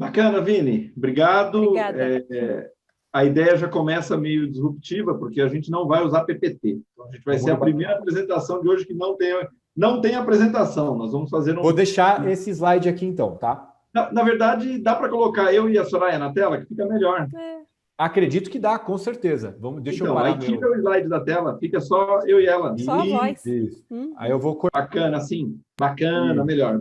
Bacana, Vini. Obrigado. Obrigada. A ideia já começa meio disruptiva, porque a gente não vai usar PPT. Então, a gente vai ser a primeira apresentação de hoje que não tem apresentação. Nós vamos fazer Vou deixar esse slide aqui, então, tá? Na verdade, dá para colocar eu e a Soraya na tela, que fica melhor. Acredito que dá, com certeza. Deixa eu parar aí tira o slide da tela, fica só eu e ela. Só a voz. Isso. Aí eu vou cortar. Bacana, assim. Bacana, melhor.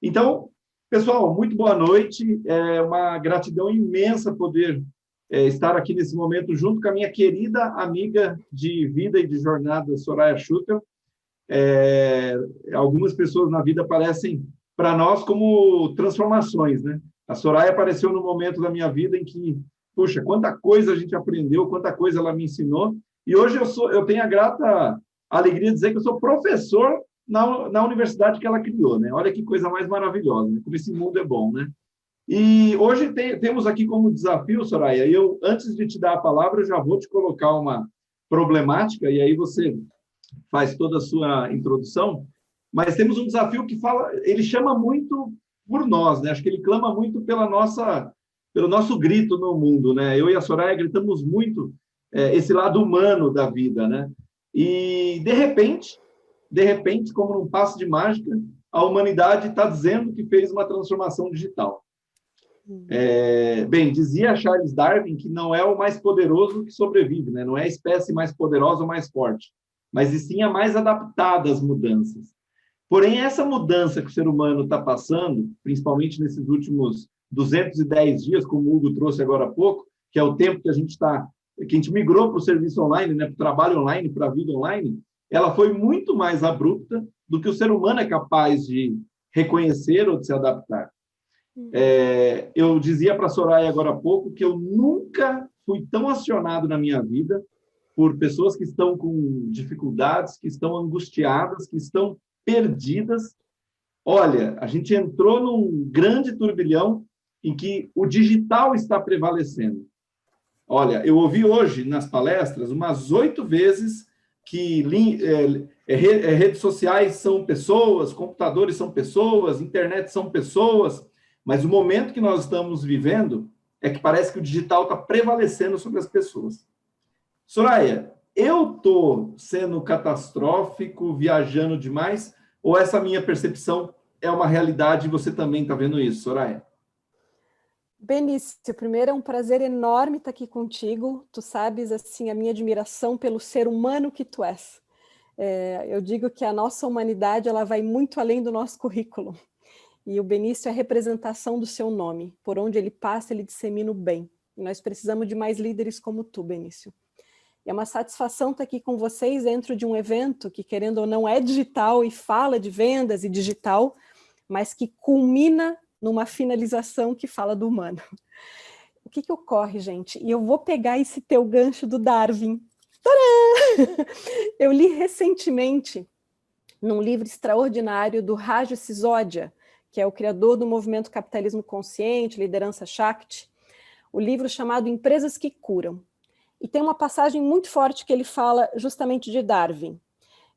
Então, pessoal, muito boa noite. É uma gratidão imensa poder estar aqui nesse momento junto com a minha querida amiga de vida e de jornada, Soraya Schutel. Algumas pessoas na vida aparecem para nós como transformações, né? A Soraya apareceu no momento da minha vida em que, puxa, quanta coisa a gente aprendeu, quanta coisa ela me ensinou. E hoje eu tenho a grata alegria de dizer que eu sou professor na universidade que ela criou, né? Olha que coisa mais maravilhosa, né? Como esse mundo é bom, né? E hoje temos aqui como desafio, Soraya, antes de te dar a palavra, eu já vou te colocar uma problemática, e aí você faz toda a sua introdução, mas temos um desafio que ele chama muito por nós, né? Acho que ele clama muito pelo nosso grito no mundo, né? Eu e a Soraya gritamos muito esse lado humano da vida, né? E, de repente, como num passe de mágica, a humanidade está dizendo que fez uma transformação digital. Bem, dizia Charles Darwin que não é o mais poderoso que sobrevive, né? Não é a espécie mais poderosa ou mais forte, mas e sim a mais adaptada às mudanças. Porém, essa mudança que o ser humano está passando, principalmente nesses últimos 210 dias, como o Hugo trouxe agora há pouco, que é o tempo que a gente migrou para o serviço online, né? Para o trabalho online, para a vida online, ela foi muito mais abrupta do que o ser humano é capaz de reconhecer ou de se adaptar. Eu dizia para a Soraya agora há pouco que eu nunca fui tão acionado na minha vida por pessoas que estão com dificuldades, que estão angustiadas, que estão perdidas. Olha, a gente entrou num grande turbilhão em que o digital está prevalecendo. Olha, eu ouvi hoje nas palestras umas 8 vezes que redes sociais são pessoas, computadores são pessoas, internet são pessoas, mas o momento que nós estamos vivendo é que parece que o digital está prevalecendo sobre as pessoas. Soraya, eu estou sendo catastrófico, viajando demais, ou essa minha percepção é uma realidade e você também está vendo isso, Soraya? Benício, primeiro é um prazer enorme estar aqui contigo. Tu sabes, assim, a minha admiração pelo ser humano que tu és. Eu digo que a nossa humanidade ela vai muito além do nosso currículo. E o Benício é a representação do seu nome. Por onde ele passa, ele dissemina o bem. E nós precisamos de mais líderes como tu, Benício. E é uma satisfação estar aqui com vocês dentro de um evento que, querendo ou não, é digital e fala de vendas e digital, mas que culmina numa finalização que fala do humano. O que ocorre, gente? E eu vou pegar esse teu gancho do Darwin. Tadã! Eu li recentemente, num livro extraordinário do Raju Sisodia, que é o criador do movimento Capitalismo Consciente, Liderança Shakti, o livro chamado Empresas que Curam. E tem uma passagem muito forte que ele fala justamente de Darwin,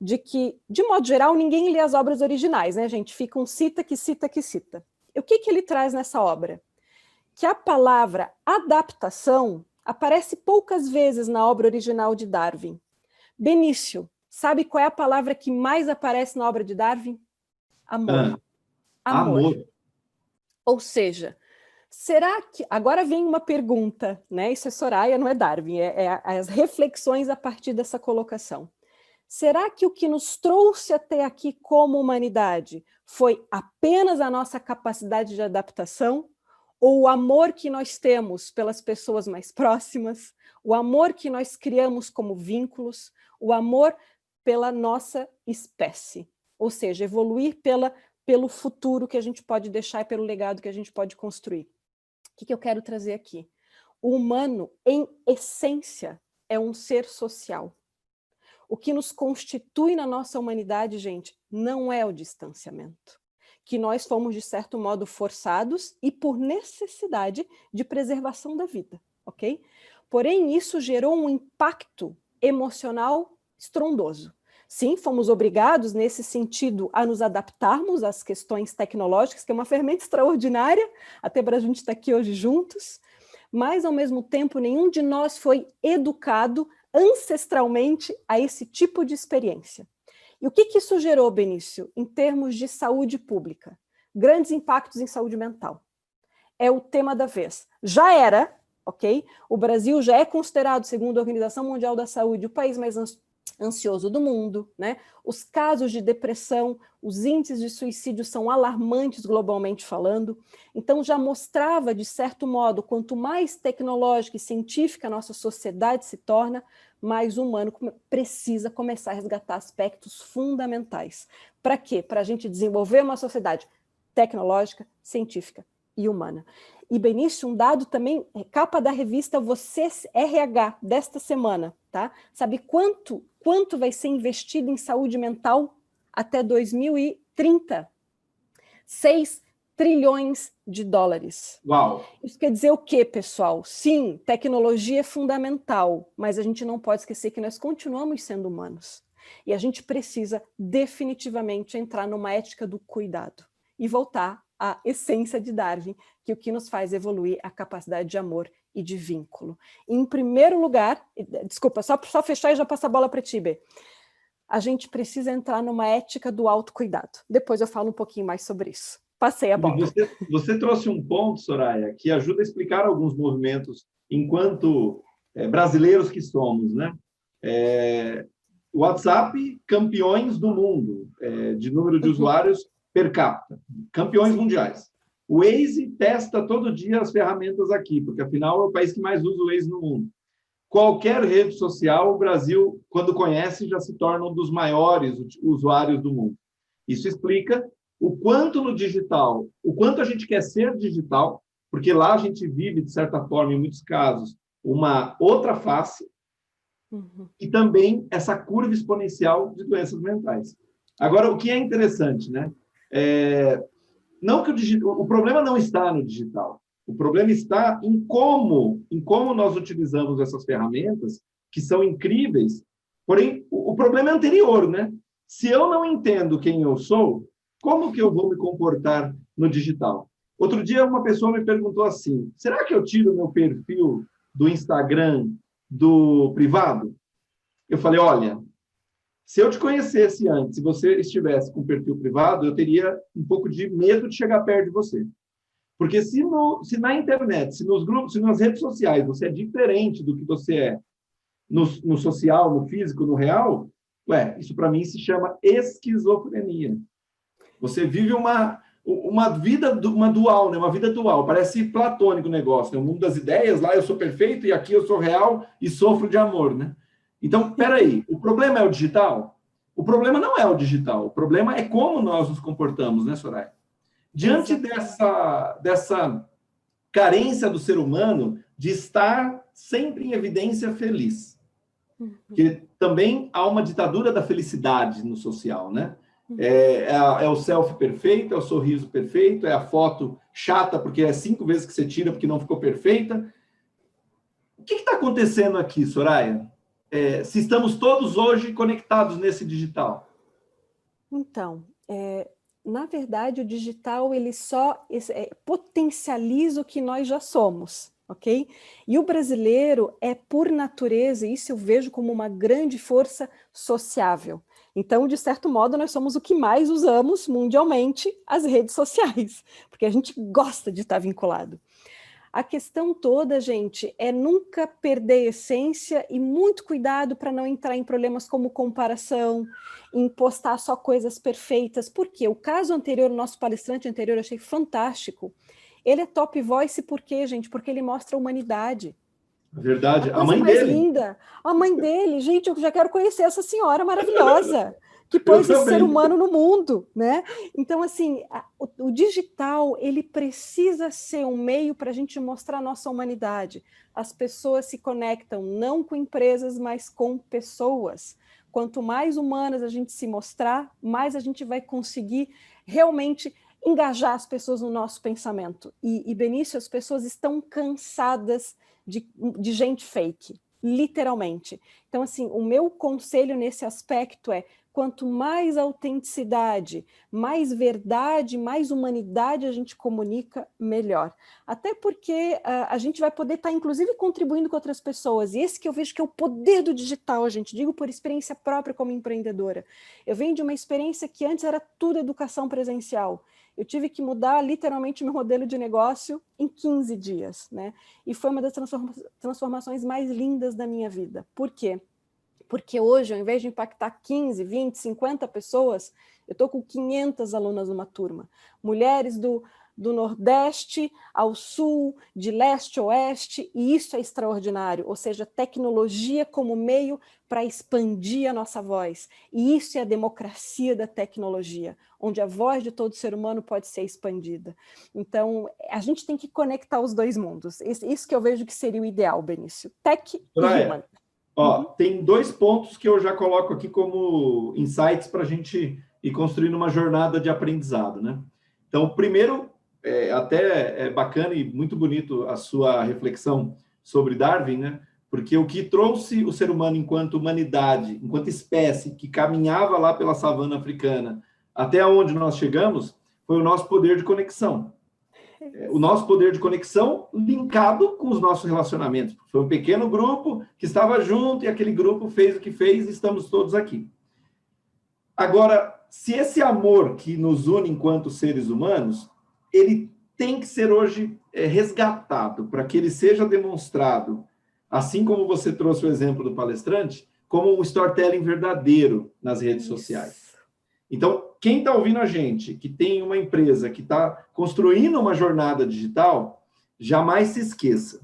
de que, de modo geral, ninguém lê as obras originais, né, gente? Fica um cita que cita que cita. E o que ele traz nessa obra? Que a palavra adaptação aparece poucas vezes na obra original de Darwin. Benício, sabe qual é a palavra que mais aparece na obra de Darwin? Amor. Amor. Ou seja, será que... Agora vem uma pergunta, né? Isso é Soraya, não é Darwin, as reflexões a partir dessa colocação. Será que o que nos trouxe até aqui como humanidade foi apenas a nossa capacidade de adaptação? Ou o amor que nós temos pelas pessoas mais próximas? O amor que nós criamos como vínculos? O amor pela nossa espécie? Ou seja, evoluir pelo futuro que a gente pode deixar e pelo legado que a gente pode construir. O que eu quero trazer aqui? O humano, em essência, é um ser social. O que nos constitui na nossa humanidade, gente, não é o distanciamento. Que nós fomos, de certo modo, forçados e por necessidade de preservação da vida, ok? Porém, isso gerou um impacto emocional estrondoso. Sim, fomos obrigados, nesse sentido, a nos adaptarmos às questões tecnológicas, que é uma ferramenta extraordinária, até para a gente estar aqui hoje juntos, mas, ao mesmo tempo, nenhum de nós foi educado ancestralmente a esse tipo de experiência. E o que isso gerou, Benício, em termos de saúde pública? Grandes impactos em saúde mental. É o tema da vez. Já era, ok? O Brasil já é considerado, segundo a Organização Mundial da Saúde, o país mais ansioso do mundo, né? Os casos de depressão, os índices de suicídio são alarmantes globalmente falando. Então já mostrava, de certo modo, quanto mais tecnológica e científica a nossa sociedade se torna, mais o humano precisa começar a resgatar aspectos fundamentais. Para quê? Para a gente desenvolver uma sociedade tecnológica, científica e humana. E, Benício, um dado também, capa da revista Você RH desta semana, tá? Sabe quanto vai ser investido em saúde mental até 2030? 6 trilhões de dólares. Uau! Isso quer dizer o quê, pessoal? Sim, tecnologia é fundamental, mas a gente não pode esquecer que nós continuamos sendo humanos. E a gente precisa definitivamente entrar numa ética do cuidado e voltar à essência de Darwin, que o que nos faz evoluir é a capacidade de amor e de vínculo. E, em primeiro lugar, desculpa, só fechar e já passar a bola para ti, Bê. A gente precisa entrar numa ética do autocuidado. Depois eu falo um pouquinho mais sobre isso. Passei a bola. Você trouxe um ponto, Soraya, que ajuda a explicar alguns movimentos enquanto brasileiros que somos, né? WhatsApp, campeões do mundo de número de usuários per capita, campeões mundiais. O Waze testa todo dia as ferramentas aqui, porque afinal é o país que mais usa o Waze no mundo. Qualquer rede social, o Brasil, quando conhece, já se torna um dos maiores usuários do mundo. Isso explica o quanto no digital, o quanto a gente quer ser digital, porque lá a gente vive, de certa forma, em muitos casos, uma outra face, e também essa curva exponencial de doenças mentais. Agora, o que é interessante, né? Não que o problema não está no digital, o problema está em como nós utilizamos essas ferramentas, que são incríveis, porém, o problema é anterior, né? Se eu não entendo quem eu sou, como que eu vou me comportar no digital? Outro dia, uma pessoa me perguntou assim, será que eu tiro meu perfil do Instagram do privado? Eu falei, olha, se eu te conhecesse antes, se você estivesse com perfil privado, eu teria um pouco de medo de chegar perto de você. Porque se na internet, se nos grupos, se nas redes sociais você é diferente do que você é no social, no físico, no real, isso para mim se chama esquizofrenia. Você vive uma vida, uma dual, né? Uma vida dual, parece platônico o negócio, né? O mundo das ideias, lá eu sou perfeito e aqui eu sou real e sofro de amor, né? Então, peraí, o problema é o digital? O problema não é o digital, o problema é como nós nos comportamos, né, Soraya? Diante dessa carência do ser humano de estar sempre em evidência feliz, que também há uma ditadura da felicidade no social, né? É o selfie perfeito, é o sorriso perfeito, é a foto chata porque é 5 vezes que você tira porque não ficou perfeita. O que está acontecendo aqui, Soraya? Se estamos todos hoje conectados nesse digital? Então, na verdade, o digital ele só potencializa o que nós já somos, ok? E o brasileiro é, por natureza, isso eu vejo como uma grande força sociável. Então, de certo modo, nós somos o que mais usamos mundialmente as redes sociais, porque a gente gosta de estar vinculado. A questão toda, gente, é nunca perder a essência e muito cuidado para não entrar em problemas como comparação, em postar só coisas perfeitas. Por quê? O caso anterior, o nosso palestrante anterior, eu achei fantástico. Ele é top voice por quê, gente? Porque ele mostra a humanidade. Verdade, a mãe mais dele. Linda. A mãe dele, gente, eu já quero conhecer essa senhora maravilhosa que pôs esse ser humano no mundo, né? Então, assim, o digital, ele precisa ser um meio para a gente mostrar a nossa humanidade. As pessoas se conectam não com empresas, mas com pessoas. Quanto mais humanas a gente se mostrar, mais a gente vai conseguir realmente engajar as pessoas no nosso pensamento. E Benício, as pessoas estão cansadas de gente fake, literalmente. Então, assim, o meu conselho nesse aspecto é quanto mais autenticidade, mais verdade, mais humanidade a gente comunica, melhor. Até porque a gente vai poder estar, inclusive, contribuindo com outras pessoas. E esse que eu vejo que é o poder do digital, gente. Digo por experiência própria como empreendedora. Eu venho de uma experiência que antes era tudo educação presencial. Eu tive que mudar literalmente meu modelo de negócio em 15 dias, né? E foi uma das transformações mais lindas da minha vida. Por quê? Porque hoje, ao invés de impactar 15, 20, 50 pessoas, eu estou com 500 alunas numa turma. Mulheres do Nordeste ao Sul, de Leste a Oeste, e isso é extraordinário. Ou seja, tecnologia como meio para expandir a nossa voz. E isso é a democracia da tecnologia, onde a voz de todo ser humano pode ser expandida. Então, a gente tem que conectar os dois mundos. Isso que eu vejo que seria o ideal, Benício. Tech e human. Ó, tem 2 pontos que eu já coloco aqui como insights para a gente ir construindo uma jornada de aprendizado, né? Então, primeiro, até é bacana e muito bonito a sua reflexão sobre Darwin, né? Porque o que trouxe o ser humano enquanto humanidade, enquanto espécie, que caminhava lá pela savana africana, até onde nós chegamos, foi o nosso poder de conexão. O nosso poder de conexão linkado com os nossos relacionamentos. Foi um pequeno grupo que estava junto e aquele grupo fez o que fez e estamos todos aqui. Agora, se esse amor que nos une enquanto seres humanos, ele tem que ser hoje resgatado para que ele seja demonstrado, assim como você trouxe o exemplo do palestrante, como um storytelling verdadeiro nas redes sociais. Então, quem está ouvindo a gente, que tem uma empresa que está construindo uma jornada digital, jamais se esqueça.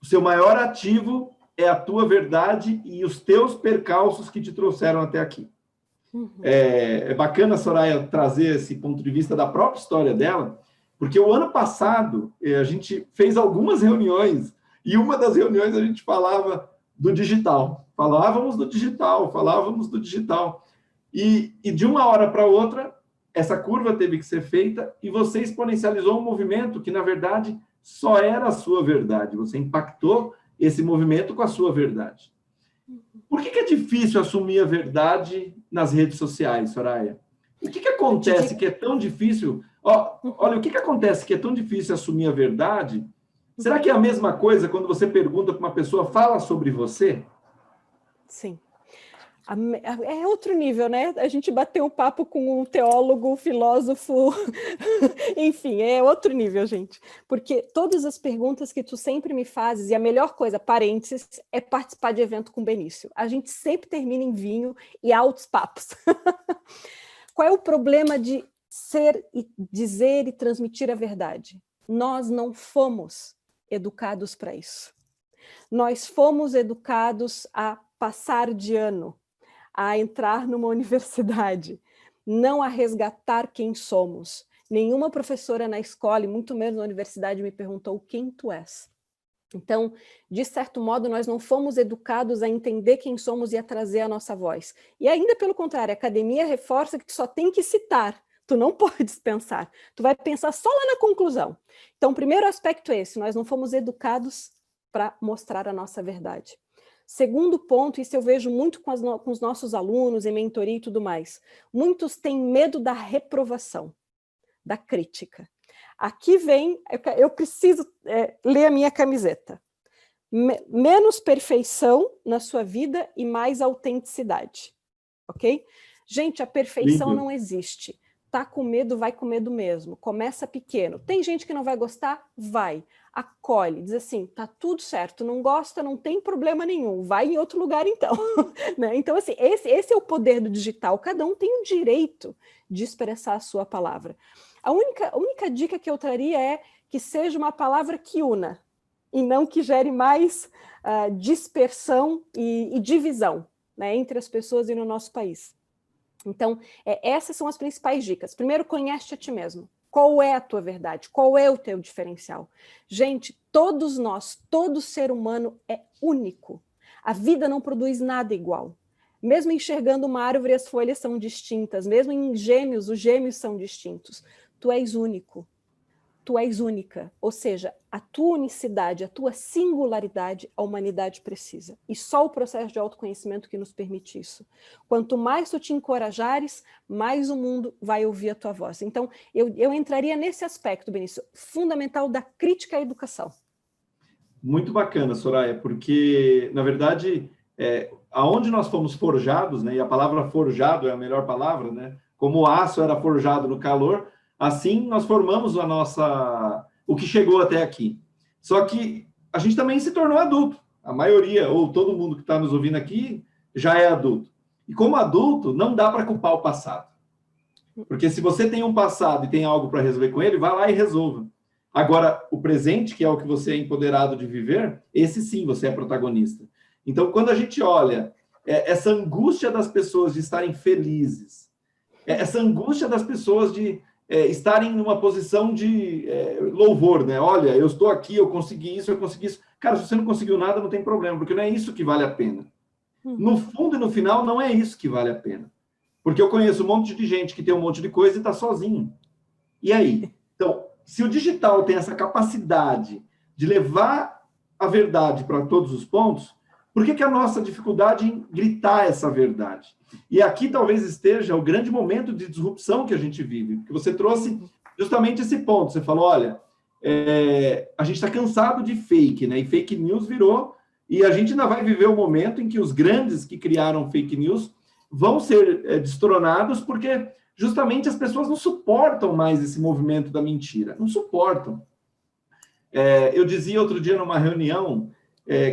O seu maior ativo é a tua verdade e os teus percalços que te trouxeram até aqui. É bacana a Soraya trazer esse ponto de vista da própria história dela, porque o ano passado a gente fez algumas reuniões e uma das reuniões a gente falava do digital. Falávamos do digital. E de uma hora para outra, essa curva teve que ser feita e você exponencializou um movimento que, na verdade, só era a sua verdade. Você impactou esse movimento com a sua verdade. Por que é difícil assumir a verdade nas redes sociais, Soraya? O que acontece que é tão difícil? Olha, o que acontece que é tão difícil assumir a verdade? Será que é a mesma coisa quando você pergunta para uma pessoa, fala sobre você? Sim. É outro nível, né? A gente bateu um papo com um teólogo, um filósofo, enfim, é outro nível, gente. Porque todas as perguntas que tu sempre me fazes, e a melhor coisa, parênteses, é participar de evento com o Benício. A gente sempre termina em vinho e altos papos. Qual é o problema de ser e dizer e transmitir a verdade? Nós não fomos educados para isso. Nós fomos educados a passar de ano, a entrar numa universidade, não a resgatar quem somos. Nenhuma professora na escola, e muito menos na universidade, me perguntou quem tu és. Então, de certo modo, nós não fomos educados a entender quem somos e a trazer a nossa voz. E ainda pelo contrário, a academia reforça que tu só tem que citar, tu não podes pensar, tu vai pensar só lá na conclusão. Então, o primeiro aspecto é esse, nós não fomos educados para mostrar a nossa verdade. Segundo ponto, isso eu vejo muito com os nossos alunos em mentoria e tudo mais, muitos têm medo da reprovação, da crítica. Aqui vem, eu preciso ler a minha camiseta. Menos perfeição na sua vida e mais autenticidade, ok? Gente, a perfeição não existe. Tá com medo, vai com medo mesmo. Começa pequeno. Tem gente que não vai gostar? Vai. Acolhe, diz assim, tá tudo certo, não gosta, não tem problema nenhum, vai em outro lugar então. Né? Então, assim, esse é o poder do digital, cada um tem o direito de expressar a sua palavra. A única dica que eu traria é que seja uma palavra que una, e não que gere mais dispersão e divisão, né, entre as pessoas e no nosso país. Então, essas são as principais dicas. Primeiro, conhece a ti mesmo. Qual é a tua verdade? Qual é o teu diferencial? Gente, todos nós, todo ser humano é único. A vida não produz nada igual. Mesmo enxergando uma árvore, as folhas são distintas. Mesmo em gêmeos, os gêmeos são distintos. Tu és único. tu és única, ou seja, a tua unicidade, a tua singularidade, a humanidade precisa. E só o processo de autoconhecimento que nos permite isso. Quanto mais tu te encorajares, mais o mundo vai ouvir a tua voz. Então, eu entraria nesse aspecto, Benício, fundamental da crítica à educação. Muito bacana, Soraya, porque, na verdade, aonde nós fomos forjados, né, e a palavra forjado é a melhor palavra, né, como o aço era forjado no calor, assim nós formamos o que chegou até aqui. Só que a gente também se tornou adulto. A maioria, ou todo mundo que está nos ouvindo aqui, já é adulto. E como adulto, não dá para culpar o passado. Porque se você tem um passado e tem algo para resolver com ele, vai lá e resolva. Agora, o presente, que é o que você é empoderado de viver, esse sim, você é protagonista. Então, quando a gente olha essa angústia das pessoas de estarem felizes, essa angústia das pessoas de estarem numa posição de louvor, né? Olha, eu estou aqui, eu consegui isso. Cara, se você não conseguiu nada, não tem problema, porque não é isso que vale a pena. No fundo e no final, não é isso que vale a pena. Porque eu conheço um monte de gente que tem um monte de coisa e está sozinho. E aí? Então, se o digital tem essa capacidade de levar a verdade para todos os pontos, por que a nossa dificuldade em gritar essa verdade? E aqui talvez esteja o grande momento de disrupção que a gente vive, porque você trouxe justamente esse ponto. Você falou, olha, a gente está cansado de fake, né? E fake news virou, e a gente ainda vai viver o momento em que os grandes que criaram fake news vão ser destronados, porque justamente as pessoas não suportam mais esse movimento da mentira, não suportam. Eu dizia outro dia numa reunião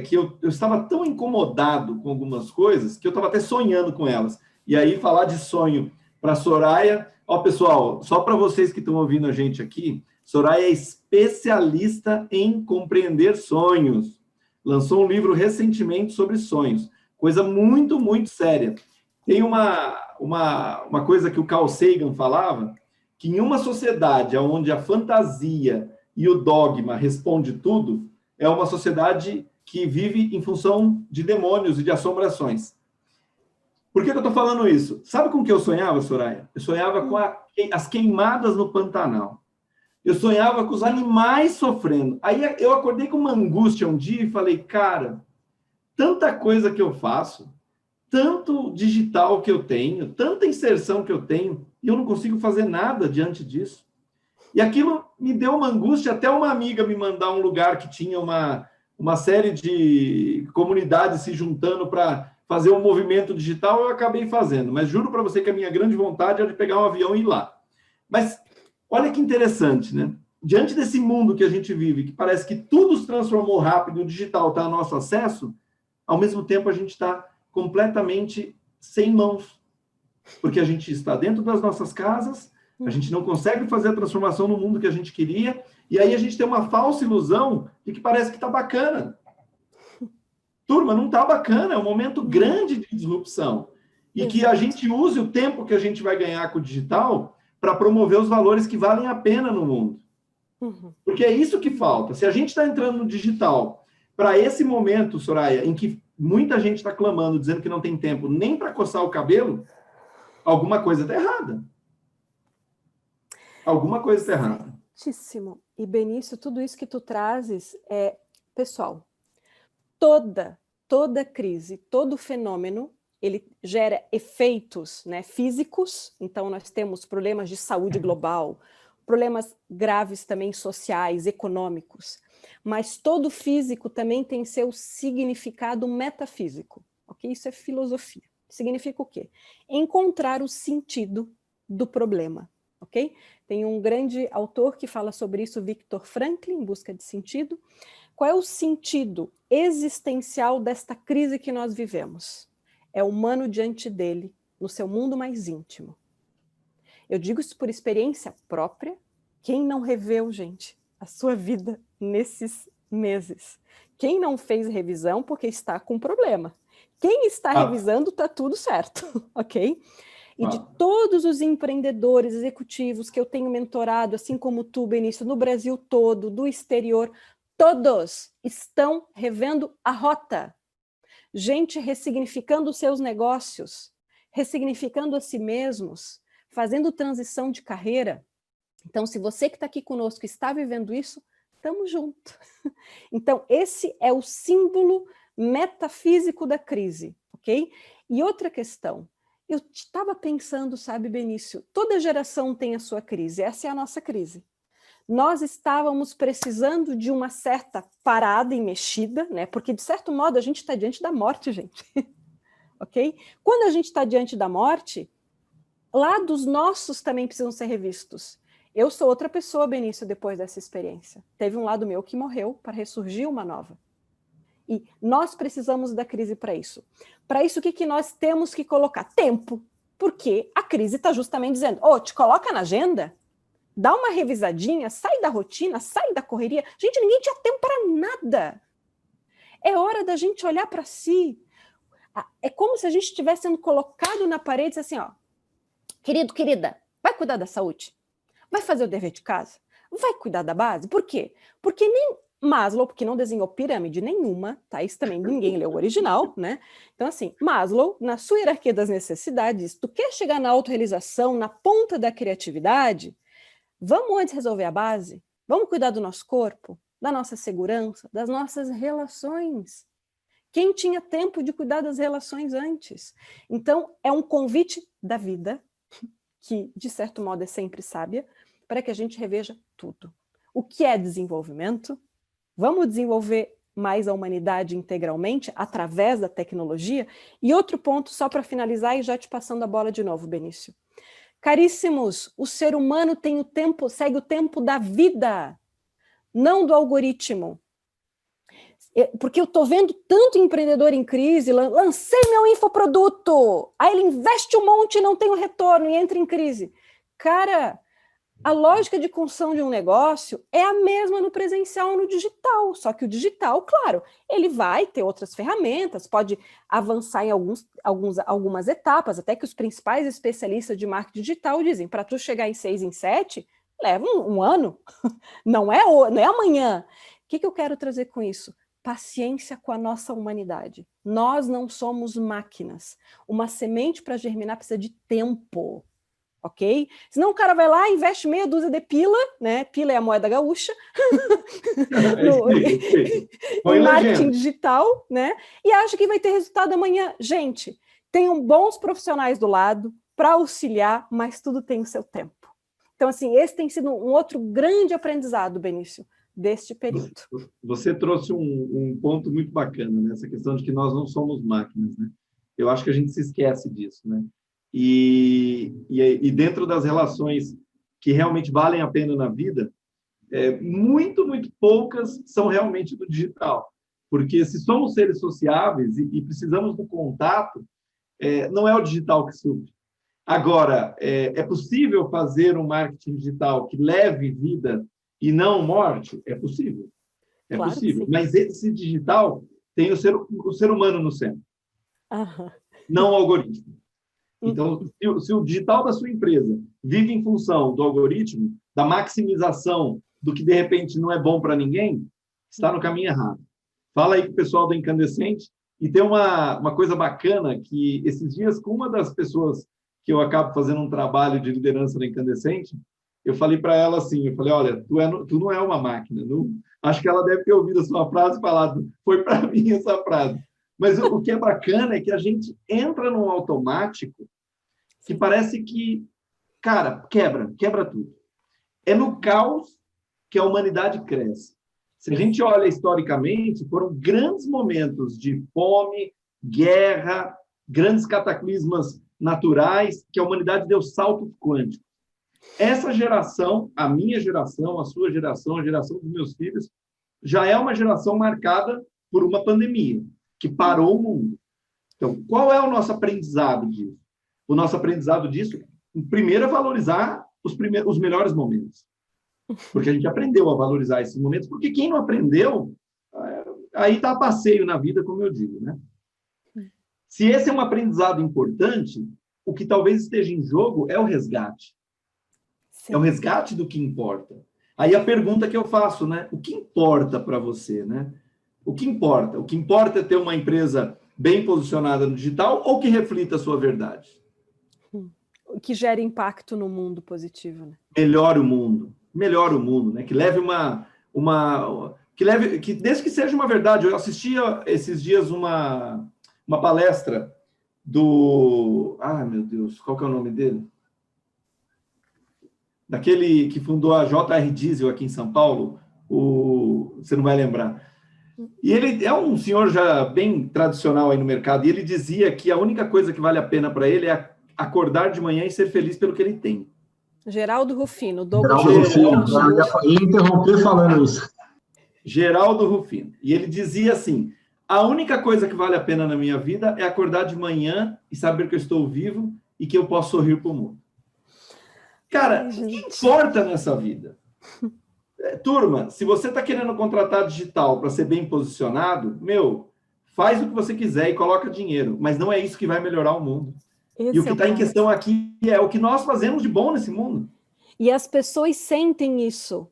que eu estava tão incomodado com algumas coisas que eu estava até sonhando com elas. E aí, falar de sonho para Soraya... Ó, pessoal, só para vocês que estão ouvindo a gente aqui, Soraya é especialista em compreender sonhos. Lançou um livro recentemente sobre sonhos. Coisa muito, muito séria. Tem uma coisa que o Carl Sagan falava, que em uma sociedade onde a fantasia e o dogma responde tudo, é uma sociedade que vive em função de demônios e de assombrações. Por que eu estou falando isso? Sabe com o que eu sonhava, Soraya? Eu sonhava com as queimadas no Pantanal. Eu sonhava com os animais sofrendo. Aí eu acordei com uma angústia um dia e falei, cara, tanta coisa que eu faço, tanto digital que eu tenho, tanta inserção que eu tenho, e eu não consigo fazer nada diante disso. E aquilo me deu uma angústia, até uma amiga me mandar um lugar que tinha uma série de comunidades se juntando para fazer um movimento digital, eu acabei fazendo. Mas juro para você que a minha grande vontade é de pegar um avião e ir lá. Mas olha que interessante, né? Diante desse mundo que a gente vive, que parece que tudo se transformou rápido, o digital está a nosso acesso, ao mesmo tempo a gente está completamente sem mãos, porque a gente está dentro das nossas casas, a gente não consegue fazer a transformação no mundo que a gente queria, e aí a gente tem uma falsa ilusão de que parece que está bacana. Turma, não está bacana, é um momento grande de disrupção. E que a gente use o tempo que a gente vai ganhar com o digital para promover os valores que valem a pena no mundo. Porque é isso que falta. Se a gente está entrando no digital para esse momento, Soraya, em que muita gente está clamando, dizendo que não tem tempo nem para coçar o cabelo, alguma coisa está errada. Alguma coisa está errada. Certíssimo. E, Benício, tudo isso que tu trazes pessoal, toda crise, todo fenômeno, ele gera efeitos, né, físicos. Então, nós temos problemas de saúde global, problemas graves também sociais, econômicos. Mas todo físico também tem seu significado metafísico. Ok? Isso é filosofia. Significa o quê? Encontrar o sentido do problema. Ok? Tem um grande autor que fala sobre isso, Viktor Frankl, Em Busca de Sentido. Qual é o sentido existencial desta crise que nós vivemos? É o humano diante dele, no seu mundo mais íntimo. Eu digo isso por experiência própria. Quem não reveu, gente, a sua vida nesses meses? Quem não fez revisão porque está com problema? Quem está revisando, está tudo certo, ok? E de todos os empreendedores executivos que eu tenho mentorado, assim como tu, Benício, no Brasil todo, do exterior, todos estão revendo a rota. Gente ressignificando os seus negócios, ressignificando a si mesmos, fazendo transição de carreira. Então, se você que está aqui conosco está vivendo isso, estamos juntos. Então, esse é o símbolo metafísico da crise, ok? E outra questão, eu estava pensando, sabe, Benício, toda geração tem a sua crise, essa é a nossa crise. Nós estávamos precisando de uma certa parada e mexida, né? Porque, de certo modo, a gente está diante da morte, gente. Ok? Quando a gente está diante da morte, lados nossos também precisam ser revistos. Eu sou outra pessoa, Benício, depois dessa experiência. Teve um lado meu que morreu para ressurgir uma nova. E nós precisamos da crise para isso. Para isso, o que nós temos que colocar? Tempo. Porque a crise está justamente dizendo, te coloca na agenda, dá uma revisadinha, sai da rotina, sai da correria. Gente, ninguém tinha tempo para nada. É hora da gente olhar para si. É como se a gente estivesse sendo colocado na parede e assim, querido, querida, vai cuidar da saúde? Vai fazer o dever de casa? Vai cuidar da base? Por quê? Porque nem Maslow, porque não desenhou pirâmide nenhuma, tá? Isso também ninguém leu o original, né? Então, assim, Maslow, na sua hierarquia das necessidades, tu quer chegar na autorrealização, na ponta da criatividade, vamos antes resolver a base? Vamos cuidar do nosso corpo, da nossa segurança, das nossas relações. Quem tinha tempo de cuidar das relações antes? Então, é um convite da vida, que, de certo modo, é sempre sábia, para que a gente reveja tudo. O que é desenvolvimento? Vamos desenvolver mais a humanidade integralmente, através da tecnologia? E outro ponto, só para finalizar, e já te passando a bola de novo, Benício. Caríssimos, o ser humano tem o tempo, segue o tempo da vida, não do algoritmo. Porque eu estou vendo tanto empreendedor em crise, lancei meu infoproduto, aí ele investe um monte e não tem o retorno e entra em crise. Cara, a lógica de construção de um negócio é a mesma no presencial ou no digital, só que o digital, claro, ele vai ter outras ferramentas, pode avançar em algumas etapas, até que os principais especialistas de marketing digital dizem, para tu chegar em 6 em 7, leva um ano, não é amanhã. O que eu quero trazer com isso? Paciência com a nossa humanidade. Nós não somos máquinas. Uma semente para germinar precisa de tempo, ok? Senão o cara vai lá, investe meia dúzia de pila, né? Pila é a moeda gaúcha, em marketing digital, né? E acha que vai ter resultado amanhã. Gente, tenham bons profissionais do lado para auxiliar, mas tudo tem o seu tempo. Então, assim, esse tem sido um outro grande aprendizado, Benício, deste período. Você trouxe um ponto muito bacana, né? Essa questão de que nós não somos máquinas, né? Eu acho que a gente se esquece disso, né? E dentro das relações que realmente valem a pena na vida, muito poucas são realmente do digital. Porque se somos seres sociáveis e precisamos do contato, não é o digital que supre. Agora, é possível fazer um marketing digital que leve vida e não morte? É possível. É claro possível. Mas esse digital tem o ser humano no centro, não o algoritmo. Então, se o digital da sua empresa vive em função do algoritmo, da maximização do que, de repente, não é bom para ninguém, está no caminho errado. Fala aí com o pessoal da Incandescente. E tem uma coisa bacana que, esses dias, com uma das pessoas que eu acabo fazendo um trabalho de liderança na Incandescente, eu falei para ela assim, eu falei, olha, tu não é uma máquina. Não... Acho que ela deve ter ouvido a sua frase e falado, foi para mim essa frase. Mas o que é bacana é que a gente entra num automático que parece que, cara, quebra tudo. É no caos que a humanidade cresce. Se a gente olha historicamente, foram grandes momentos de fome, guerra, grandes cataclismas naturais, que a humanidade deu saltos quânticos. Essa geração, a minha geração, a sua geração, a geração dos meus filhos, já é uma geração marcada por uma pandemia, que parou o mundo. Então, qual é o nosso aprendizado disso? O nosso aprendizado disso, primeiro, é valorizar os melhores momentos. Porque a gente aprendeu a valorizar esses momentos, porque quem não aprendeu, aí está a passeio na vida, como eu digo, né? Se esse é um aprendizado importante, o que talvez esteja em jogo é o resgate. Sim. É o resgate do que importa. Aí a pergunta que eu faço, né? O que importa para você, né? O que importa? O que importa é ter uma empresa bem posicionada no digital ou que reflita a sua verdade? que gere impacto no mundo positivo, né? Melhore o mundo, né? Que leve que desde que seja uma verdade. Eu assisti esses dias uma palestra do, meu Deus, qual que é o nome dele? Daquele que fundou a JR Diesel aqui em São Paulo, você não vai lembrar. E ele é um senhor já bem tradicional aí no mercado, e ele dizia que a única coisa que vale a pena para ele é acordar de manhã e ser feliz pelo que ele tem. Geraldo Rufino, Douglas. Geraldo Rufino, eu ia interromper falando isso. Geraldo Rufino. E ele dizia assim, a única coisa que vale a pena na minha vida é acordar de manhã e saber que eu estou vivo e que eu posso sorrir para o mundo. Cara, o que importa nessa vida? Turma, se você está querendo contratar digital para ser bem posicionado, faz o que você quiser e coloca dinheiro, mas não é isso que vai melhorar o mundo. E o que está em questão aqui é o que nós fazemos de bom nesse mundo. E as pessoas sentem isso.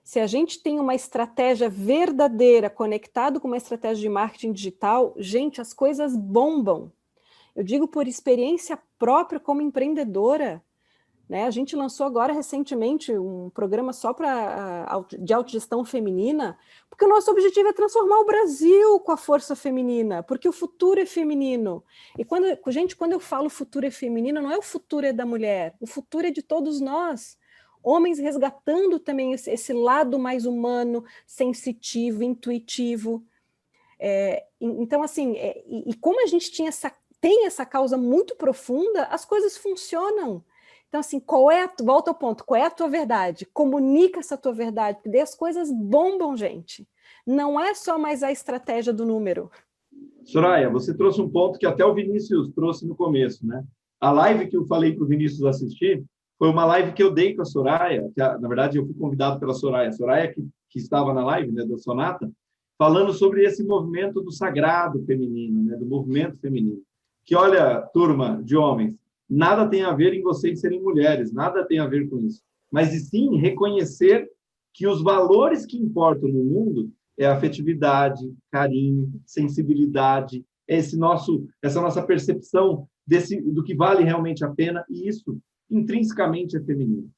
Se a gente tem uma estratégia verdadeira, conectado com uma estratégia de marketing digital, gente, as coisas bombam. Eu digo por experiência própria como empreendedora. Né? A gente lançou agora recentemente um programa só de autogestão feminina, porque o nosso objetivo é transformar o Brasil com a força feminina, porque o futuro é feminino. E quando eu falo futuro é feminino, não é o futuro é da mulher, o futuro é de todos nós. Homens resgatando também esse lado mais humano, sensitivo, intuitivo. Então, assim, e como a gente tem essa causa muito profunda, as coisas funcionam. Então, assim, volta ao ponto, qual é a tua verdade? Comunica essa tua verdade, porque daí as coisas bombam, gente. Não é só mais a estratégia do número. Soraya, você trouxe um ponto que até o Vinícius trouxe no começo, né? A live que eu falei para o Vinícius assistir foi uma live que eu dei com a Soraya, na verdade eu fui convidado pela Soraya, que estava na live, né, da Sonata, falando sobre esse movimento do sagrado feminino, né, do movimento feminino. Que, olha, turma de homens, nada tem a ver em vocês serem mulheres, nada tem a ver com isso. Mas, e sim, reconhecer que os valores que importam no mundo é afetividade, carinho, sensibilidade, essa nossa percepção do que vale realmente a pena, e isso intrinsecamente é feminino.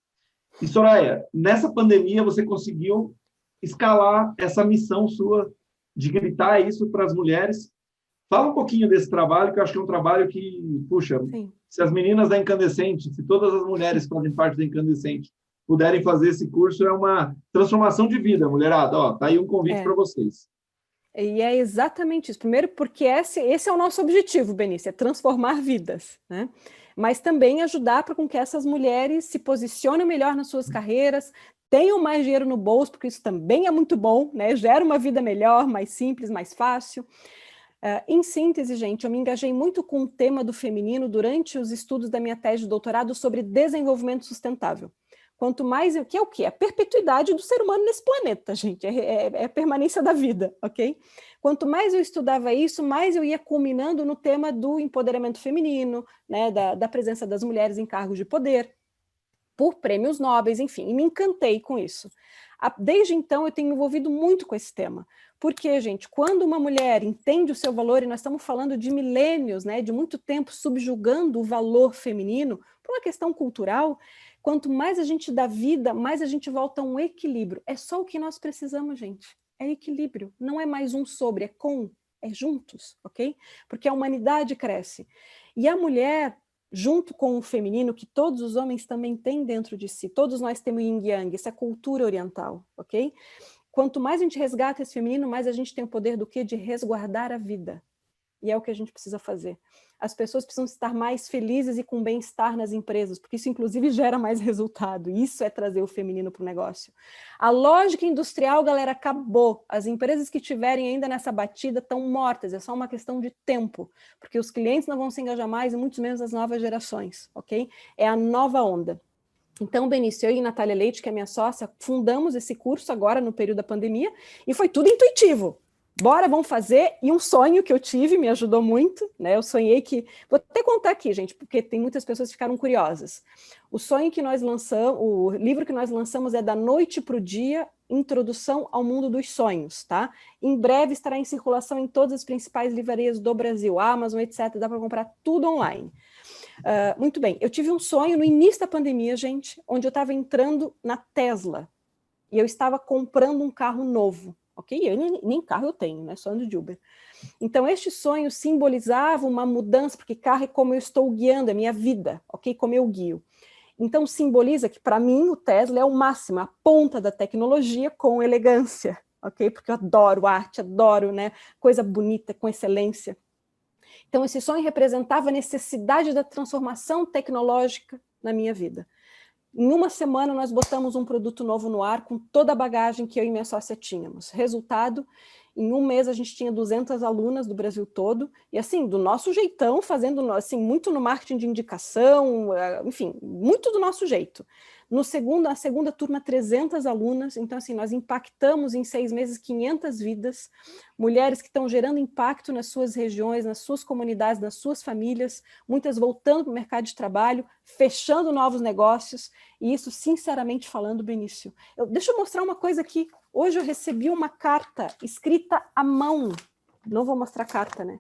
E, Soraya, nessa pandemia você conseguiu escalar essa missão sua de gritar isso para as mulheres. Fala um pouquinho desse trabalho, que eu acho que é um trabalho que, puxa, sim, se as meninas da Incandescente, se todas as mulheres que fazem parte da Incandescente puderem fazer esse curso, é uma transformação de vida, mulherada. Tá aí um convite para vocês. E é exatamente isso. Primeiro, porque esse é o nosso objetivo, Benício, é transformar vidas, né? Mas também ajudar para com que essas mulheres se posicionem melhor nas suas carreiras, tenham mais dinheiro no bolso, porque isso também é muito bom, né? Gera uma vida melhor, mais simples, mais fácil. Em síntese, gente, eu me engajei muito com o tema do feminino durante os estudos da minha tese de doutorado sobre desenvolvimento sustentável. Quanto mais, que é o quê? A perpetuidade do ser humano nesse planeta, gente, é a permanência da vida, ok? Quanto mais eu estudava isso, mais eu ia culminando no tema do empoderamento feminino, né, da presença das mulheres em cargos de poder, por prêmios nobres, enfim, e me encantei com isso. Desde então, eu tenho me envolvido muito com esse tema. Porque, gente, quando uma mulher entende o seu valor, e nós estamos falando de milênios, né, de muito tempo subjugando o valor feminino, por uma questão cultural, quanto mais a gente dá vida, mais a gente volta a um equilíbrio. É só o que nós precisamos, gente. É equilíbrio. Não é mais um sobre, é juntos, ok? Porque a humanidade cresce. E a mulher, junto com o feminino, que todos os homens também têm dentro de si, todos nós temos yin e yang, isso é cultura oriental, ok? Quanto mais a gente resgata esse feminino, mais a gente tem o poder do quê? De resguardar a vida. E é o que a gente precisa fazer. As pessoas precisam estar mais felizes e com bem-estar nas empresas, porque isso, inclusive, gera mais resultado. Isso é trazer o feminino para o negócio. A lógica industrial, galera, acabou. As empresas que estiverem ainda nessa batida estão mortas. É só uma questão de tempo, porque os clientes não vão se engajar mais e muito menos as novas gerações, ok? É a nova onda. Então, Benício, eu e Natália Leite, que é minha sócia, fundamos esse curso agora no período da pandemia e foi tudo intuitivo. Bora, vamos fazer. E um sonho que eu tive, me ajudou muito, né? Eu sonhei que... Vou até contar aqui, gente, porque tem muitas pessoas que ficaram curiosas. O sonho que nós lançamos, o livro que nós lançamos é Da Noite para o Dia, Introdução ao Mundo dos Sonhos, tá? Em breve estará em circulação em todas as principais livrarias do Brasil, Amazon, etc. Dá para comprar tudo online. Muito bem, eu tive um sonho no início da pandemia, gente, onde eu estava entrando na Tesla e eu estava comprando um carro novo, ok? Eu nem carro eu tenho, né? Só ando de Uber. Então, este sonho simbolizava uma mudança, porque carro é como eu estou guiando, é minha vida, ok? Como eu guio. Então, simboliza que, para mim, o Tesla é o máximo, a ponta da tecnologia com elegância, ok? Porque eu adoro arte, adoro, né, coisa bonita, com excelência. Então, esse sonho representava a necessidade da transformação tecnológica na minha vida. Em uma semana, nós botamos um produto novo no ar com toda a bagagem que eu e minha sócia tínhamos. Resultado, em um mês a gente tinha 200 alunas do Brasil todo, e assim, do nosso jeitão, fazendo assim, muito no marketing de indicação, enfim, muito do nosso jeito. Na segunda turma, 300 alunas, então assim, nós impactamos em 6 meses 500 vidas, mulheres que estão gerando impacto nas suas regiões, nas suas comunidades, nas suas famílias, muitas voltando para o mercado de trabalho, fechando novos negócios, e isso, sinceramente falando, Benício, deixa eu mostrar uma coisa aqui. Hoje eu recebi uma carta escrita à mão, não vou mostrar a carta, né?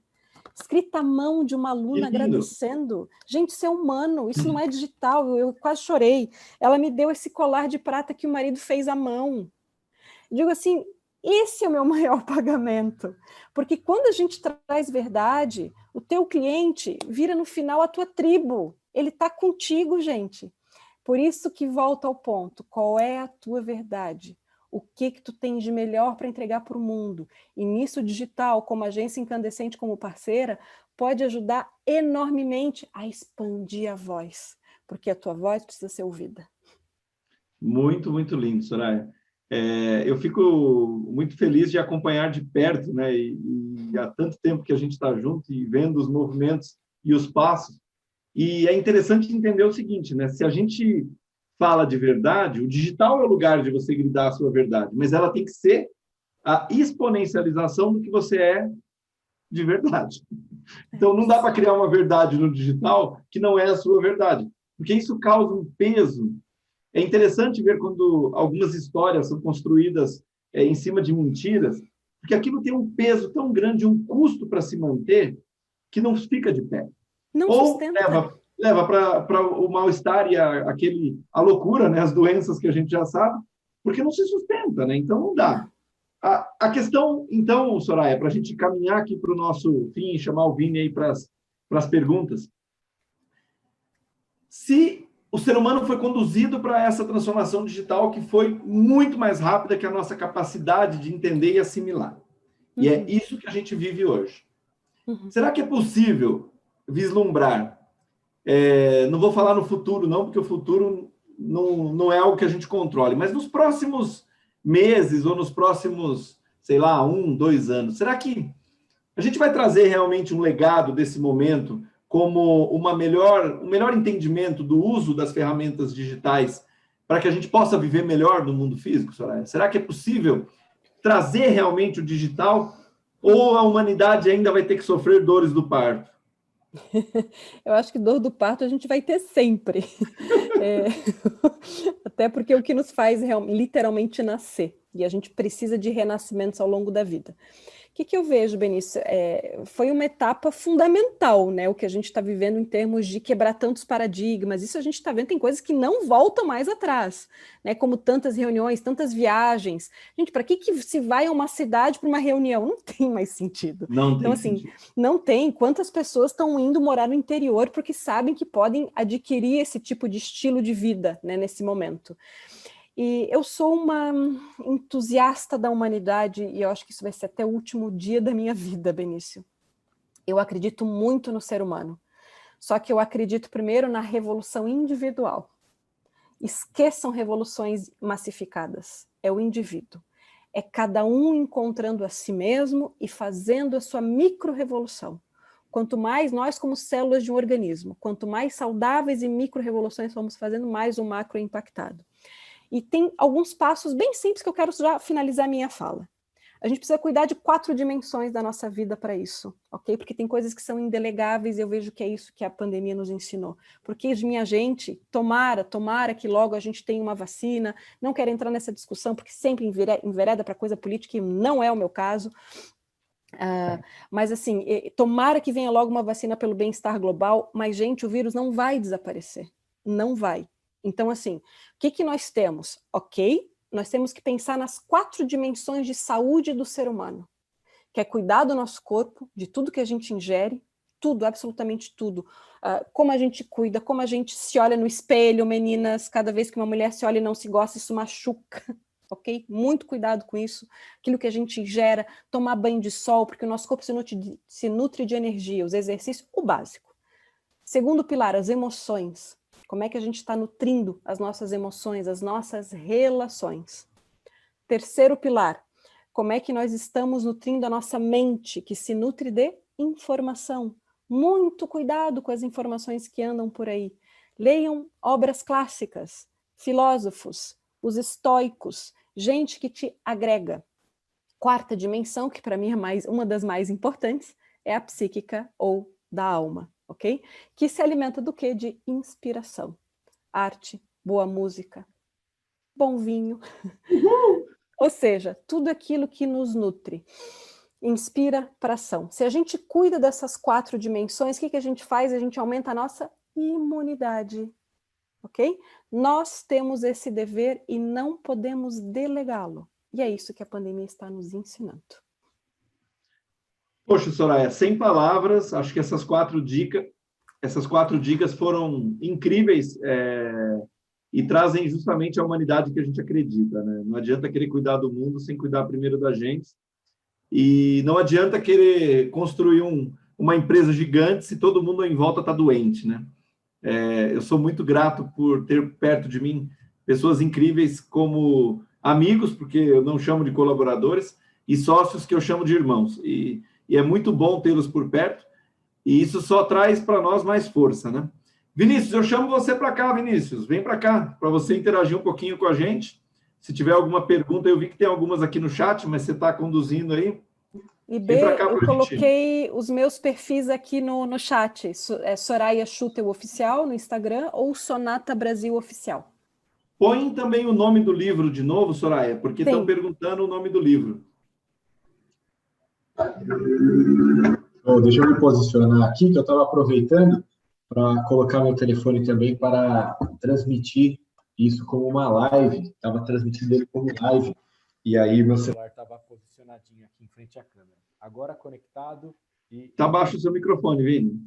Escrita à mão de uma aluna agradecendo. Gente, isso é humano, isso não é digital, eu quase chorei. Ela me deu esse colar de prata que o marido fez à mão. Eu digo assim, esse é o meu maior pagamento, porque quando a gente traz verdade, o teu cliente vira no final a tua tribo, ele está contigo, gente. Por isso que volta ao ponto, qual é a tua verdade? O que tu tens de melhor para entregar para o mundo? E nisso digital, como agência incandescente, como parceira, pode ajudar enormemente a expandir a voz, porque a tua voz precisa ser ouvida. Muito, muito lindo, Soraya. Eu fico muito feliz de acompanhar de perto, né? E há tanto tempo que a gente está junto e vendo os movimentos e os passos. E é interessante entender o seguinte, né? Se a gente fala de verdade, o digital é o lugar de você gritar a sua verdade, mas ela tem que ser a exponencialização do que você é de verdade. Então, não dá para criar uma verdade no digital que não é a sua verdade, porque isso causa um peso. É interessante ver quando algumas histórias são construídas em cima de mentiras, porque aquilo tem um peso tão grande, um custo para se manter, que não fica de pé. Não ou sustenta. leva para o mal-estar e a loucura, né? As doenças que a gente já sabe, porque não se sustenta, né? Então não dá. A questão, então, Soraya, para a gente caminhar aqui para o nosso fim, chamar o Vini aí para as perguntas. Se o ser humano foi conduzido para essa transformação digital que foi muito mais rápida que a nossa capacidade de entender e assimilar. E é isso que a gente vive hoje. Será que é possível vislumbrar? Não vou falar no futuro, não, porque o futuro não é algo que a gente controle, mas nos próximos meses ou nos próximos, sei lá, 1, 2 anos, será que a gente vai trazer realmente um legado desse momento como um melhor entendimento do uso das ferramentas digitais para que a gente possa viver melhor no mundo físico, Soraya? Será que é possível trazer realmente o digital ou a humanidade ainda vai ter que sofrer dores do parto? Eu acho que dor do parto a gente vai ter sempre. Até porque é o que nos faz literalmente nascer. E a gente precisa de renascimentos ao longo da vida. O que eu vejo, Benício? Foi uma etapa fundamental, né? O que a gente está vivendo em termos de quebrar tantos paradigmas. Isso a gente está vendo, tem coisas que não voltam mais atrás, né? Como tantas reuniões, tantas viagens. Gente, para que se vai a uma cidade para uma reunião? Não tem mais sentido. Não tem então, assim, sentido. Não tem. Quantas pessoas estão indo morar no interior porque sabem que podem adquirir esse tipo de estilo de vida, né, nesse momento? E eu sou uma entusiasta da humanidade e eu acho que isso vai ser até o último dia da minha vida, Benício. Eu acredito muito no ser humano, só que eu acredito primeiro na revolução individual. Esqueçam revoluções massificadas, é o indivíduo. É cada um encontrando a si mesmo e fazendo a sua micro-revolução. Quanto mais nós, como células de um organismo, quanto mais saudáveis e micro-revoluções vamos fazendo, mais o macro é impactado. E tem alguns passos bem simples que eu quero já finalizar minha fala. A gente precisa cuidar de 4 dimensões da nossa vida para isso, ok? Porque tem coisas que são indelegáveis e eu vejo que é isso que a pandemia nos ensinou. Porque, minha gente, tomara que logo a gente tenha uma vacina. Não quero entrar nessa discussão porque sempre envereda para coisa política e não é o meu caso. Mas assim, tomara que venha logo uma vacina pelo bem-estar global, mas gente, o vírus não vai desaparecer, não vai. Então assim, o que nós temos? Ok, nós temos que pensar nas 4 dimensões de saúde do ser humano, que é cuidar do nosso corpo, de tudo que a gente ingere, tudo, absolutamente tudo. Como a gente cuida, como a gente se olha no espelho, meninas, cada vez que uma mulher se olha e não se gosta, isso machuca, ok? Muito cuidado com isso. Aquilo que a gente ingera, tomar banho de sol, porque o nosso corpo se nutre de energia, os exercícios, o básico. Segundo pilar, as emoções. Como é que a gente está nutrindo as nossas emoções, as nossas relações? Terceiro pilar, como é que nós estamos nutrindo a nossa mente, que se nutre de informação. Muito cuidado com as informações que andam por aí. Leiam obras clássicas, filósofos, os estoicos, gente que te agrega. Quarta dimensão, que para mim é uma das mais importantes, é a psíquica ou da alma, ok? Que se alimenta do quê? De inspiração. Arte, boa música, bom vinho. Ou seja, tudo aquilo que nos nutre. Inspira para ação. Se a gente cuida dessas 4 dimensões, o que a gente faz? A gente aumenta a nossa imunidade, ok? Nós temos esse dever e não podemos delegá-lo. E é isso que a pandemia está nos ensinando. Poxa, Soraya, sem palavras, acho que essas 4 dicas foram incríveis e trazem justamente a humanidade que a gente acredita, né? Não adianta querer cuidar do mundo sem cuidar primeiro da gente. E não adianta querer construir uma empresa gigante se todo mundo em volta está doente, né? Eu sou muito grato por ter perto de mim pessoas incríveis como amigos, porque eu não chamo de colaboradores, e sócios que eu chamo de irmãos. E é muito bom tê-los por perto, e isso só traz para nós mais força, né? Vinícius, eu chamo você para cá, Vinícius. Vem para cá, para você interagir um pouquinho com a gente. Se tiver alguma pergunta, eu vi que tem algumas aqui no chat, mas você está conduzindo aí. E B, eu coloquei os meus perfis aqui no chat. É Soraya Schutel Oficial no Instagram ou Sonata Brasil Oficial. Põe também o nome do livro de novo, Soraya, porque estão perguntando o nome do livro. Deixa eu me posicionar aqui, que eu estava aproveitando para colocar meu telefone também para transmitir isso como uma live. Estava transmitindo ele como live. E aí meu celular estava posicionadinho aqui em frente à câmera. Agora conectado e... Está baixo o seu microfone, Vini.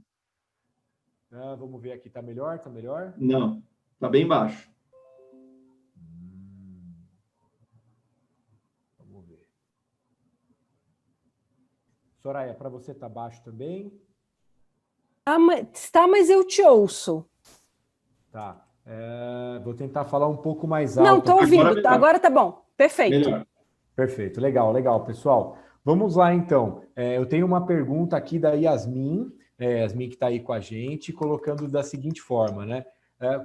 Vamos ver aqui. Está melhor? Está melhor? Não, está bem baixo. Vamos ver. Soraya, para você está baixo também? Mas eu te ouço. Tá. Vou tentar falar um pouco mais alto. Não, estou ouvindo. Agora tá bom. Perfeito. Melhor. Perfeito. Legal, pessoal. Vamos lá, então. Eu tenho uma pergunta aqui da Yasmin, Yasmin que está aí com a gente, colocando da seguinte forma, né?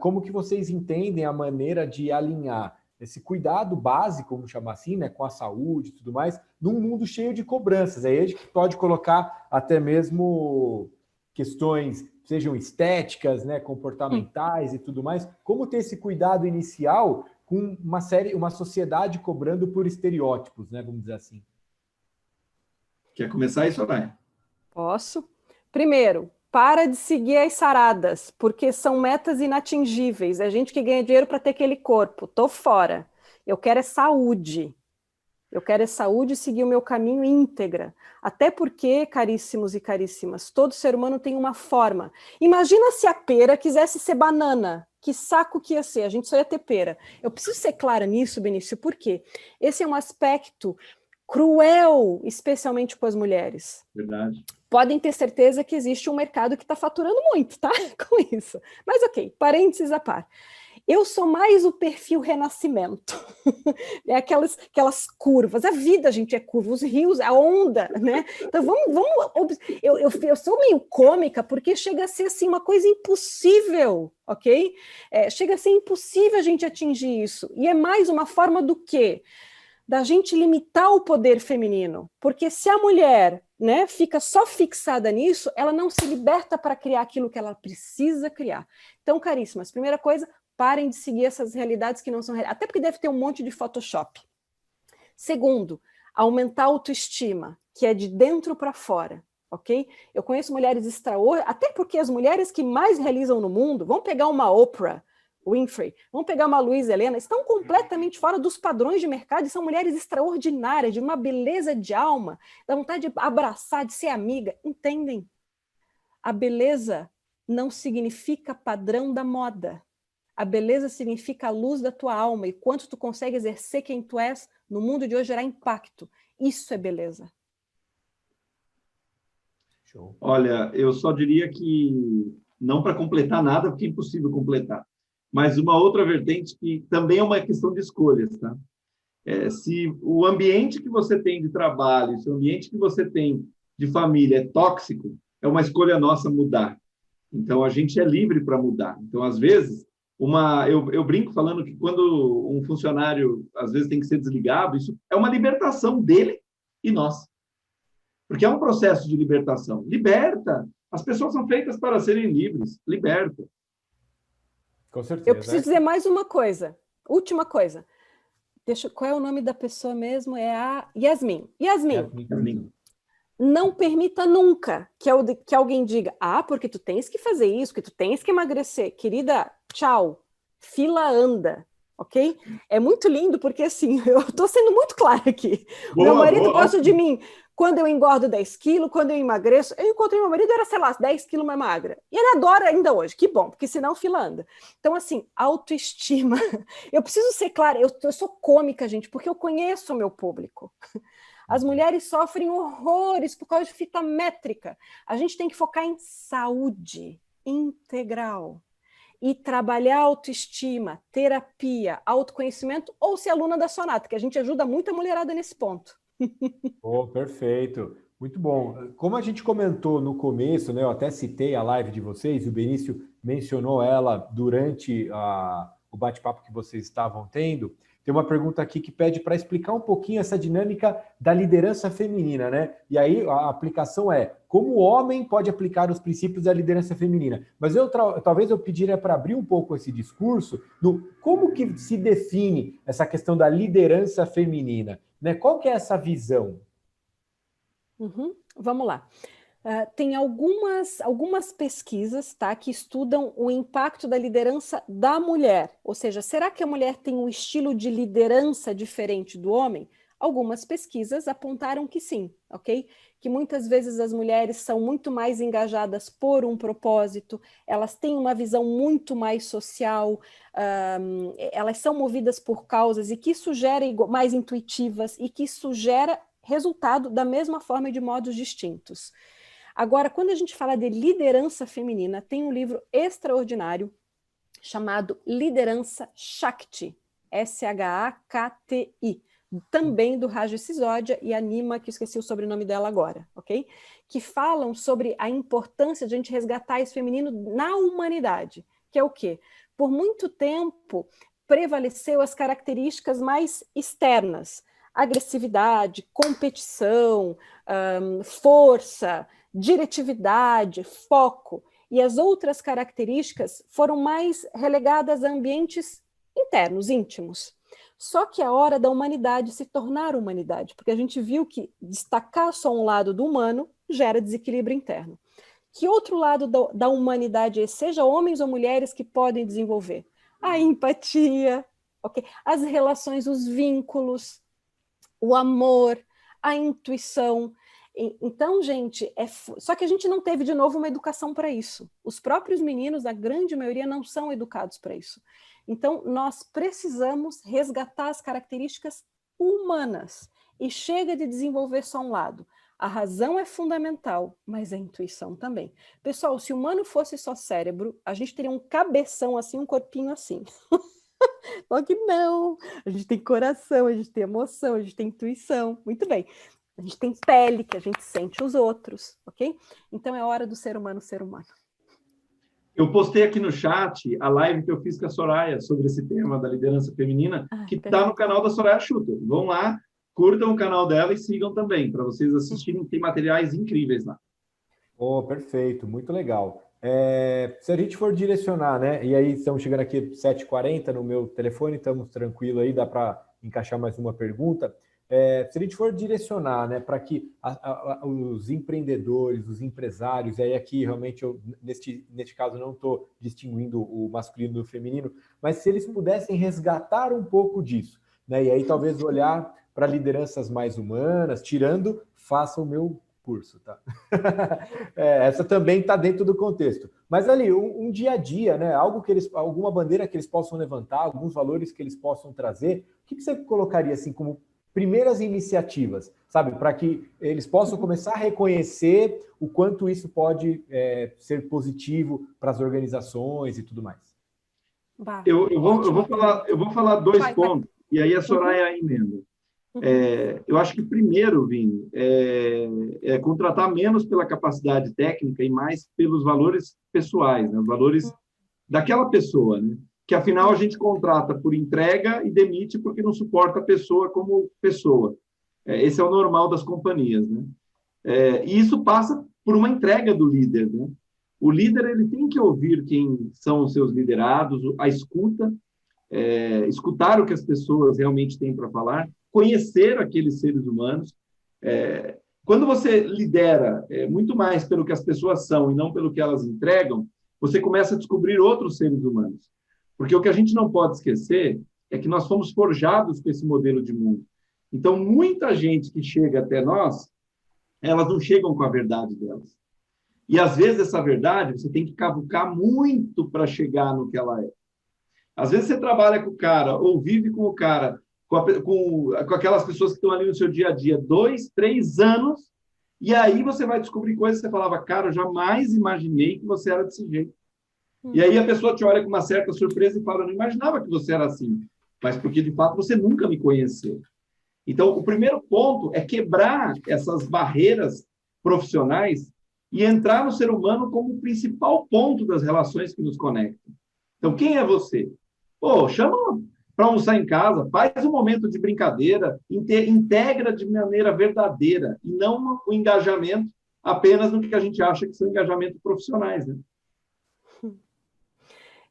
Como que vocês entendem a maneira de alinhar esse cuidado básico, vamos chamar assim, né, com a saúde e tudo mais, num mundo cheio de cobranças? Aí a gente pode colocar até mesmo questões, sejam estéticas, né, comportamentais e tudo mais. Como ter esse cuidado inicial com uma sociedade cobrando por estereótipos, né, vamos dizer assim? Quer começar aí, Soraya? Posso? Primeiro, para de seguir as saradas, porque são metas inatingíveis. É gente que ganha dinheiro para ter aquele corpo. Tô fora. Eu quero é saúde. Eu quero é saúde e seguir o meu caminho íntegra. Até porque, caríssimos e caríssimas, todo ser humano tem uma forma. Imagina se a pera quisesse ser banana. Que saco que ia ser, a gente só ia ter pera. Eu preciso ser clara nisso, Benício, por quê? Esse é um aspecto cruel, especialmente com as mulheres. Verdade. Podem ter certeza que existe um mercado que está faturando muito, tá? Com isso. Mas ok, parênteses à par. Eu sou mais o perfil renascimento. É aquelas curvas. A vida, gente, é curva. Os rios, a onda, né? Então vamos. Eu sou meio cômica porque chega a ser assim uma coisa impossível, ok? Chega a ser impossível a gente atingir isso. E é mais uma forma do quê? Da gente limitar o poder feminino. Porque se a mulher, né, fica só fixada nisso, ela não se liberta para criar aquilo que ela precisa criar. Então, caríssimas, primeira coisa, parem de seguir essas realidades que não são realidades, até porque deve ter um monte de Photoshop. Segundo, aumentar a autoestima. que é de dentro para fora, ok? Eu conheço mulheres extraordinárias, até porque as mulheres que mais realizam no mundo, vamos pegar uma Oprah Winfrey, vamos pegar uma Luísa Helena, estão completamente fora dos padrões de mercado e são mulheres extraordinárias, de uma beleza de alma, da vontade de abraçar, de ser amiga, entendem? A beleza não significa padrão da moda. A beleza significa a luz da tua alma e quanto tu consegue exercer quem tu és no mundo de hoje, gerar impacto. Isso é beleza. Show. Olha, eu só diria que, não para completar nada, porque é impossível completar, mas uma outra vertente que também é uma questão de escolhas, tá? Se o ambiente que você tem de trabalho, se o ambiente que você tem de família é tóxico, é uma escolha nossa mudar. Então, a gente é livre para mudar. Então, às vezes, eu brinco falando que quando um funcionário, às vezes, tem que ser desligado, isso é uma libertação dele e nós. Porque é um processo de libertação. Liberta. As pessoas são feitas para serem livres. Liberta. Com certeza. Eu preciso dizer mais uma coisa. Última coisa. Qual é o nome da pessoa mesmo? É a Yasmin. Yasmin. Não permita nunca que alguém diga, porque tu tens que fazer isso, que tu tens que emagrecer. Querida, tchau. Fila anda. Ok? É muito lindo porque, assim, eu estou sendo muito clara aqui. Meu marido gosta de mim quando eu engordo 10 quilos, quando eu emagreço. Eu encontrei meu marido, era, sei lá, 10 quilos mais magra. E ele adora ainda hoje. Que bom, porque senão fila anda. Então, assim, autoestima. Eu preciso ser clara, eu sou cômica, gente, porque eu conheço o meu público. As mulheres sofrem horrores por causa de fita métrica. A gente tem que focar em saúde integral. E trabalhar autoestima, terapia, autoconhecimento, ou ser aluna da Sonata, que a gente ajuda muito a mulherada nesse ponto. Perfeito. Muito bom. Como a gente comentou no começo, né, eu até citei a live de vocês, e o Benício mencionou ela durante o bate-papo que vocês estavam tendo. Tem uma pergunta aqui que pede para explicar um pouquinho essa dinâmica da liderança feminina, né? E aí a aplicação é como o homem pode aplicar os princípios da liderança feminina. Mas talvez eu pediria para abrir um pouco esse discurso do como que se define essa questão da liderança feminina, né? Qual que é essa visão? Vamos lá. Tem algumas pesquisas, tá, que estudam o impacto da liderança da mulher. Ou seja, será que a mulher tem um estilo de liderança diferente do homem? Algumas pesquisas apontaram que sim, ok? Que muitas vezes as mulheres são muito mais engajadas por um propósito, elas têm uma visão muito mais social, elas são movidas por causas e que isso gera mais intuitivas e que isso gera resultado da mesma forma e de modos distintos. Agora, quando a gente fala de liderança feminina, tem um livro extraordinário chamado Liderança Shakti, S-H-A-K-T-I, também do Raja Sisodia e a Nima, que eu esqueci o sobrenome dela agora, ok? Que falam sobre a importância de a gente resgatar esse feminino na humanidade, que é o quê? Por muito tempo, prevaleceu as características mais externas, agressividade, competição, força, diretividade, foco, e as outras características foram mais relegadas a ambientes internos, íntimos. Só que é hora da humanidade se tornar humanidade, porque a gente viu que destacar só um lado do humano gera desequilíbrio interno. Que outro lado da humanidade, seja homens ou mulheres, que podem desenvolver? A empatia, okay? As relações, os vínculos, o amor, a intuição. Então, gente, só que a gente não teve, de novo, uma educação para isso. Os próprios meninos, a grande maioria, não são educados para isso. Então, nós precisamos resgatar as características humanas. E chega de desenvolver só um lado. A razão é fundamental, mas a intuição também. Pessoal, se o humano fosse só cérebro, a gente teria um cabeção assim, um corpinho assim. Só que não, a gente tem coração, a gente tem emoção, a gente tem intuição, muito bem. A gente tem pele, que a gente sente os outros, ok? Então é hora do ser humano ser humano. Eu postei aqui no chat a live que eu fiz com a Soraya sobre esse tema da liderança feminina, que está no canal da Soraya Schutter. Vão lá, curtam o canal dela e sigam também, para vocês assistirem, tem materiais incríveis lá. Perfeito, muito legal. Se a gente for direcionar, né? E aí estamos chegando aqui 7h40 no meu telefone, estamos tranquilo aí, dá para encaixar mais uma pergunta. se a gente for direcionar, né, para que os empreendedores, os empresários, e aí aqui realmente eu, neste caso, não estou distinguindo o masculino do feminino, mas se eles pudessem resgatar um pouco disso, né, e aí talvez olhar para lideranças mais humanas, faça o meu curso, tá? Essa também está dentro do contexto. Mas ali, um dia a dia, né? Alguma bandeira que eles possam levantar, alguns valores que eles possam trazer, o que você colocaria assim como primeiras iniciativas, sabe? Para que eles possam começar a reconhecer o quanto isso pode ser positivo para as organizações e tudo mais. Eu vou falar dois pontos, e aí a Soraya emenda. Eu acho que primeiro, Vini, é contratar menos pela capacidade técnica e mais pelos valores pessoais, né? Os valores daquela pessoa, né? Que afinal a gente contrata por entrega e demite porque não suporta a pessoa como pessoa. Esse é o normal das companhias, né? E isso passa por uma entrega do líder, né? O líder ele tem que ouvir quem são os seus liderados, a escuta, escutar o que as pessoas realmente têm para falar, conhecer aqueles seres humanos. Quando você lidera muito mais pelo que as pessoas são e não pelo que elas entregam, você começa a descobrir outros seres humanos. Porque o que a gente não pode esquecer é que nós fomos forjados com esse modelo de mundo. Então, muita gente que chega até nós, elas não chegam com a verdade delas. E, às vezes, essa verdade, você tem que cavucar muito para chegar no que ela é. Às vezes, você trabalha com o cara, ou vive com o cara, com aquelas pessoas que estão ali no seu dia a dia, 2, 3 anos, e aí você vai descobrir coisas que você falava, cara, eu jamais imaginei que você era desse jeito. E aí a pessoa te olha com uma certa surpresa e fala, não imaginava que você era assim, mas porque, de fato, você nunca me conheceu. Então, o primeiro ponto é quebrar essas barreiras profissionais e entrar no ser humano como o principal ponto das relações que nos conectam. Então, quem é você? Pô, chama para almoçar em casa, faz um momento de brincadeira, integra de maneira verdadeira e não o engajamento apenas no que a gente acha que são engajamentos profissionais, né?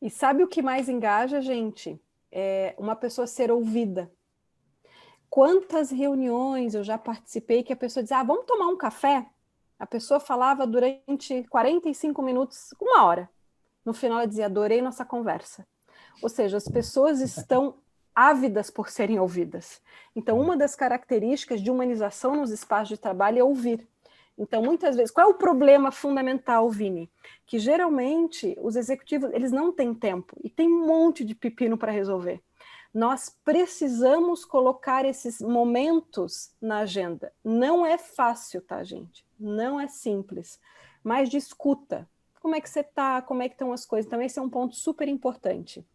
E sabe o que mais engaja, gente? É uma pessoa ser ouvida. Quantas reuniões eu já participei que a pessoa diz, vamos tomar um café? A pessoa falava durante 45 minutos, 1 hora. No final ela dizia, adorei nossa conversa. Ou seja, as pessoas estão ávidas por serem ouvidas. Então, uma das características de humanização nos espaços de trabalho é ouvir. Então, muitas vezes, qual é o problema fundamental, Vini? Que geralmente os executivos, eles não têm tempo e tem um monte de pepino para resolver. Nós precisamos colocar esses momentos na agenda. Não é fácil, tá, gente? Não é simples, mas de escuta. Como é que você está? Como é que estão as coisas? Então, esse é um ponto super importante.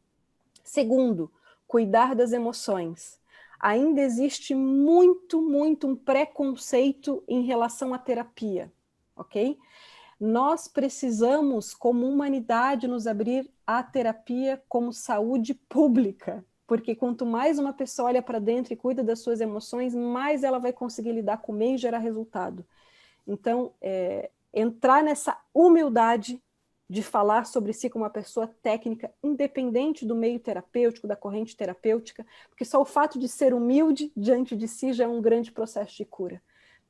Segundo, cuidar das emoções. Ainda existe muito um preconceito em relação à terapia, ok? Nós precisamos, como humanidade, nos abrir à terapia como saúde pública, porque quanto mais uma pessoa olha para dentro e cuida das suas emoções, mais ela vai conseguir lidar com o meio e gerar resultado. Então, entrar nessa humildade de falar sobre si como uma pessoa técnica, independente do meio terapêutico, da corrente terapêutica, porque só o fato de ser humilde diante de si já é um grande processo de cura.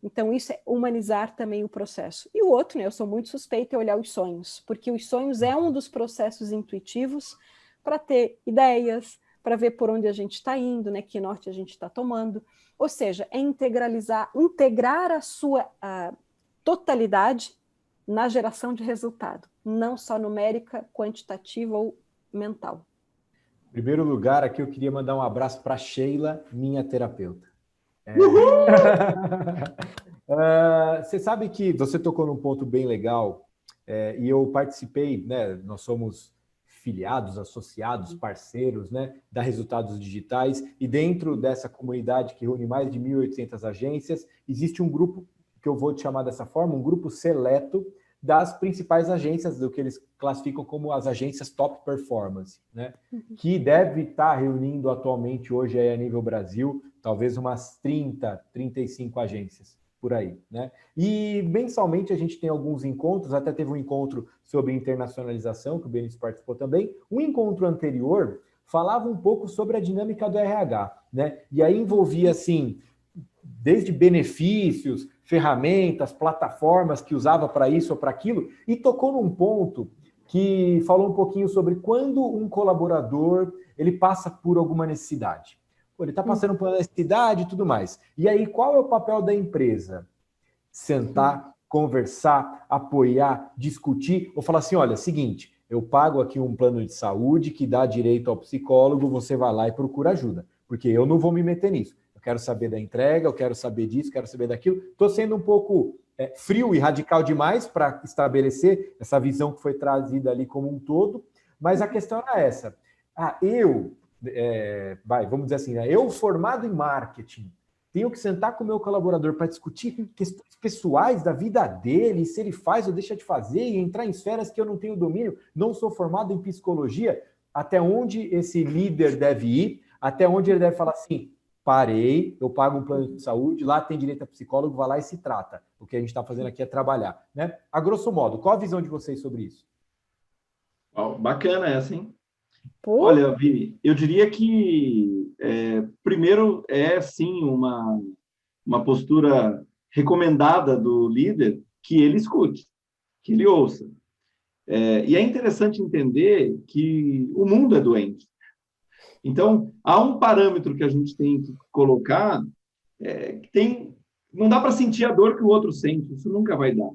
Então, isso é humanizar também o processo. E o outro, né, eu sou muito suspeita em olhar os sonhos, porque os sonhos é um dos processos intuitivos para ter ideias, para ver por onde a gente está indo, né, que norte a gente está tomando. Ou seja, é integrar a sua totalidade na geração de resultado, não só numérica, quantitativa ou mental. Em primeiro lugar, aqui eu queria mandar um abraço para Sheila, minha terapeuta. Você sabe que você tocou num ponto bem legal, e eu participei, né? Nós somos filiados, associados, parceiros, né, da Resultados Digitais, e dentro dessa comunidade que reúne mais de 1.800 agências, existe um grupo que eu vou te chamar dessa forma, um grupo seleto das principais agências, do que eles classificam como as agências top performance, né? Que deve estar reunindo atualmente hoje aí a nível Brasil, talvez umas 30, 35 agências por aí, né? E mensalmente a gente tem alguns encontros, até teve um encontro sobre internacionalização, que o Benício participou também. Um encontro anterior falava um pouco sobre a dinâmica do RH, né? E aí envolvia, assim, desde benefícios, ferramentas, plataformas que usava para isso ou para aquilo, e tocou num ponto que falou um pouquinho sobre quando um colaborador ele passa por alguma necessidade. Pô, ele está passando por necessidade e tudo mais. E aí, qual é o papel da empresa? Sentar, conversar, apoiar, discutir, ou falar assim, olha, seguinte, eu pago aqui um plano de saúde que dá direito ao psicólogo, você vai lá e procura ajuda, porque eu não vou me meter nisso. Eu quero saber da entrega, eu quero saber disso, quero saber daquilo. Estou sendo um pouco frio e radical demais para estabelecer essa visão que foi trazida ali como um todo, mas a questão era essa. Vamos dizer assim, né? Eu formado em marketing, tenho que sentar com o meu colaborador para discutir questões pessoais da vida dele, se ele faz ou deixa de fazer, e entrar em esferas que eu não tenho domínio, não sou formado em psicologia, até onde esse líder deve ir, até onde ele deve falar assim, parei, eu pago um plano de saúde, lá tem direito a psicólogo, vai lá e se trata. O que a gente está fazendo aqui é trabalhar, né? A grosso modo, qual a visão de vocês sobre isso? Bacana essa, hein? Olha, Vini, eu diria que, primeiro, sim uma postura recomendada do líder que ele escute, que ele ouça. E é interessante entender que o mundo é doente. Então, há um parâmetro que a gente tem que colocar, não dá para sentir a dor que o outro sente, isso nunca vai dar.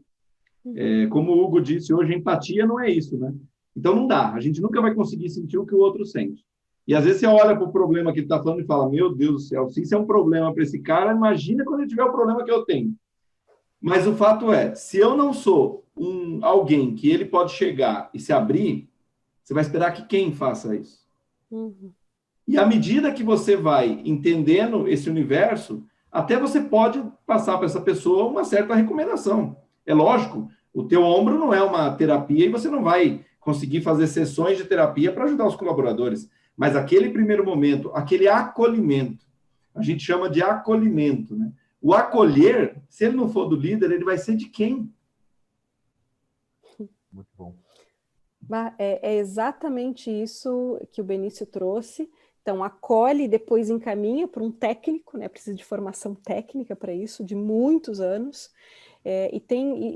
Como o Hugo disse hoje, empatia não é isso, né? Então não dá, a gente nunca vai conseguir sentir o que o outro sente. E às vezes você olha para o problema que ele está falando e fala, meu Deus do céu, se isso é um problema para esse cara, imagina quando ele tiver o problema que eu tenho. Mas o fato é, se eu não sou alguém que ele pode chegar e se abrir, você vai esperar que quem faça isso? Uhum. E à medida que você vai entendendo esse universo, até você pode passar para essa pessoa uma certa recomendação. É lógico, o teu ombro não é uma terapia e você não vai conseguir fazer sessões de terapia para ajudar os colaboradores. Mas aquele primeiro momento, aquele acolhimento, a gente chama de acolhimento, né? O acolher, se ele não for do líder, ele vai ser de quem? Muito bom. É exatamente isso que o Benício trouxe. Então, acolhe e depois encaminha para um técnico, né? Precisa de formação técnica para isso, de muitos anos.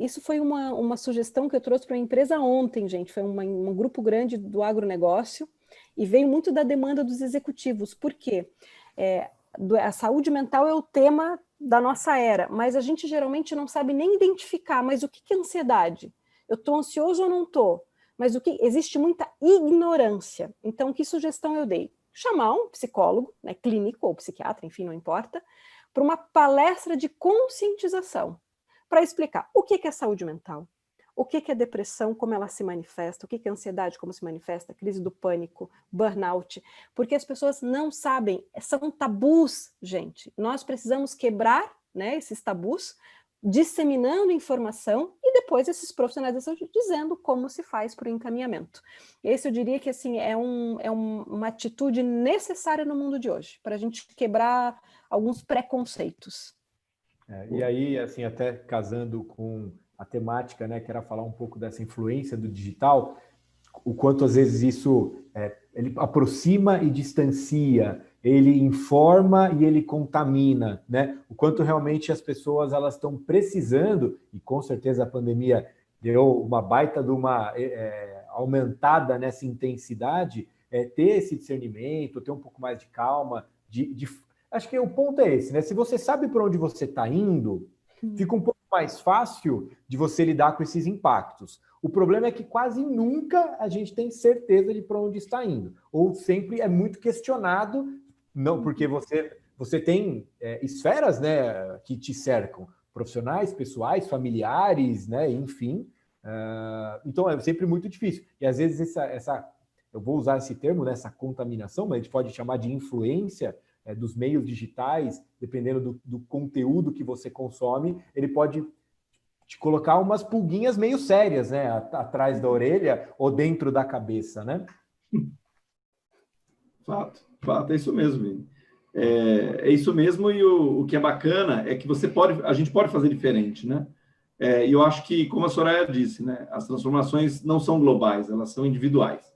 Isso foi uma sugestão que eu trouxe para a empresa ontem, gente. Foi um grupo grande do agronegócio e veio muito da demanda dos executivos. Por quê? A saúde mental é o tema da nossa era, mas a gente geralmente não sabe nem identificar, mas o que é ansiedade? Eu estou ansioso ou não estou? Mas existe muita ignorância. Então, que sugestão eu dei? Chamar um psicólogo, né, clínico ou psiquiatra, enfim, não importa, para uma palestra de conscientização, para explicar o que é saúde mental, o que é depressão, como ela se manifesta, o que é ansiedade, como se manifesta, crise do pânico, burnout, porque as pessoas não sabem, são tabus, gente. Nós precisamos quebrar, né, esses tabus, disseminando informação e depois esses profissionais da saúde dizendo como se faz para o encaminhamento. Esse eu diria que assim, uma atitude necessária no mundo de hoje, para a gente quebrar alguns preconceitos. E aí, assim, até casando com a temática, né, que era falar um pouco dessa influência do digital, o quanto às vezes isso ele aproxima e distancia, ele informa e ele contamina, né? O quanto realmente as pessoas elas estão precisando, e com certeza a pandemia deu uma baita de uma aumentada nessa intensidade, ter esse discernimento, ter um pouco mais de calma, acho que o ponto é esse, né? Se você sabe para onde você está indo, fica um pouco mais fácil de você lidar com esses impactos. O problema é que quase nunca a gente tem certeza de para onde está indo. Ou sempre é muito questionado, não, porque você tem esferas, né, que te cercam, profissionais, pessoais, familiares, né, enfim. Então é sempre muito difícil. E às vezes eu vou usar esse termo, né, essa contaminação, mas a gente pode chamar de influência dos meios digitais, dependendo do conteúdo que você consome, ele pode te colocar umas pulguinhas meio sérias, né, atrás da orelha ou dentro da cabeça, né? Fato, é isso mesmo, Vini. É isso mesmo, e o que é bacana é que a gente pode fazer diferente, né? E eu acho que, como a Soraya disse, né, as transformações não são globais, elas são individuais.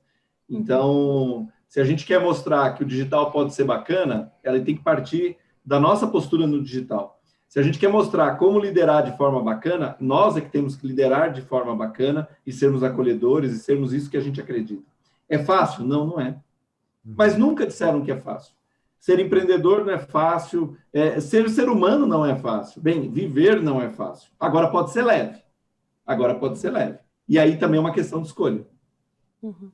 Então, se a gente quer mostrar que o digital pode ser bacana, ela tem que partir da nossa postura no digital. Se a gente quer mostrar como liderar de forma bacana, nós é que temos que liderar de forma bacana e sermos acolhedores e sermos isso que a gente acredita. É fácil? Não, não é. Mas nunca disseram que é fácil. Ser empreendedor não é fácil, ser humano não é fácil. Bem, viver não é fácil. Agora pode ser leve. E aí também é uma questão de escolha. Uhum.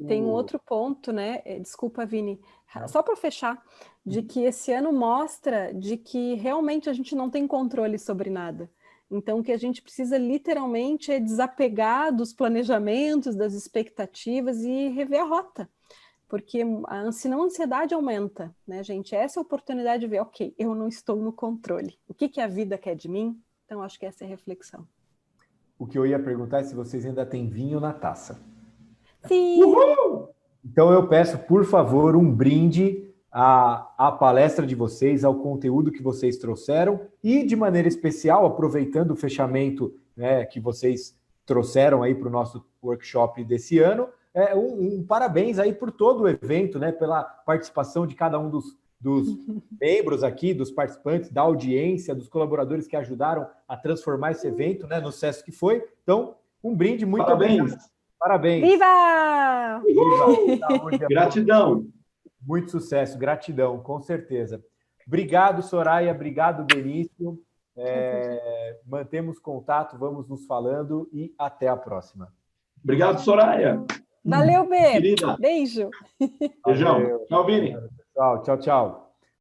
Tem um outro ponto, né? Desculpa, Vini, só para fechar, de que esse ano mostra de que realmente a gente não tem controle sobre nada. Então, o que a gente precisa literalmente é desapegar dos planejamentos, das expectativas e rever a rota. Porque senão a ansiedade aumenta, né, gente? Essa é a oportunidade de ver, ok, eu não estou no controle. O que a vida quer de mim? Então, acho que essa é a reflexão. O que eu ia perguntar é se vocês ainda têm vinho na taça. Sim! Uhul! Então eu peço, por favor, um brinde à palestra de vocês, ao conteúdo que vocês trouxeram e, de maneira especial, aproveitando o fechamento, né, que vocês trouxeram aí para o nosso workshop desse ano, um parabéns aí por todo o evento, né, pela participação de cada um dos membros aqui, dos participantes, da audiência, dos colaboradores que ajudaram a transformar esse evento, né, no sucesso que foi. Então, um brinde, muito obrigado. Parabéns! Viva! Viva! Saúde, gratidão! Muito sucesso, gratidão, com certeza. Obrigado, Soraya, obrigado, Benício. Mantemos contato, vamos nos falando e até a próxima. Obrigado, Soraya. Valeu, Bê. Querida. Beijo. Beijão. Tchau, Vini. Pessoal, tchau, tchau.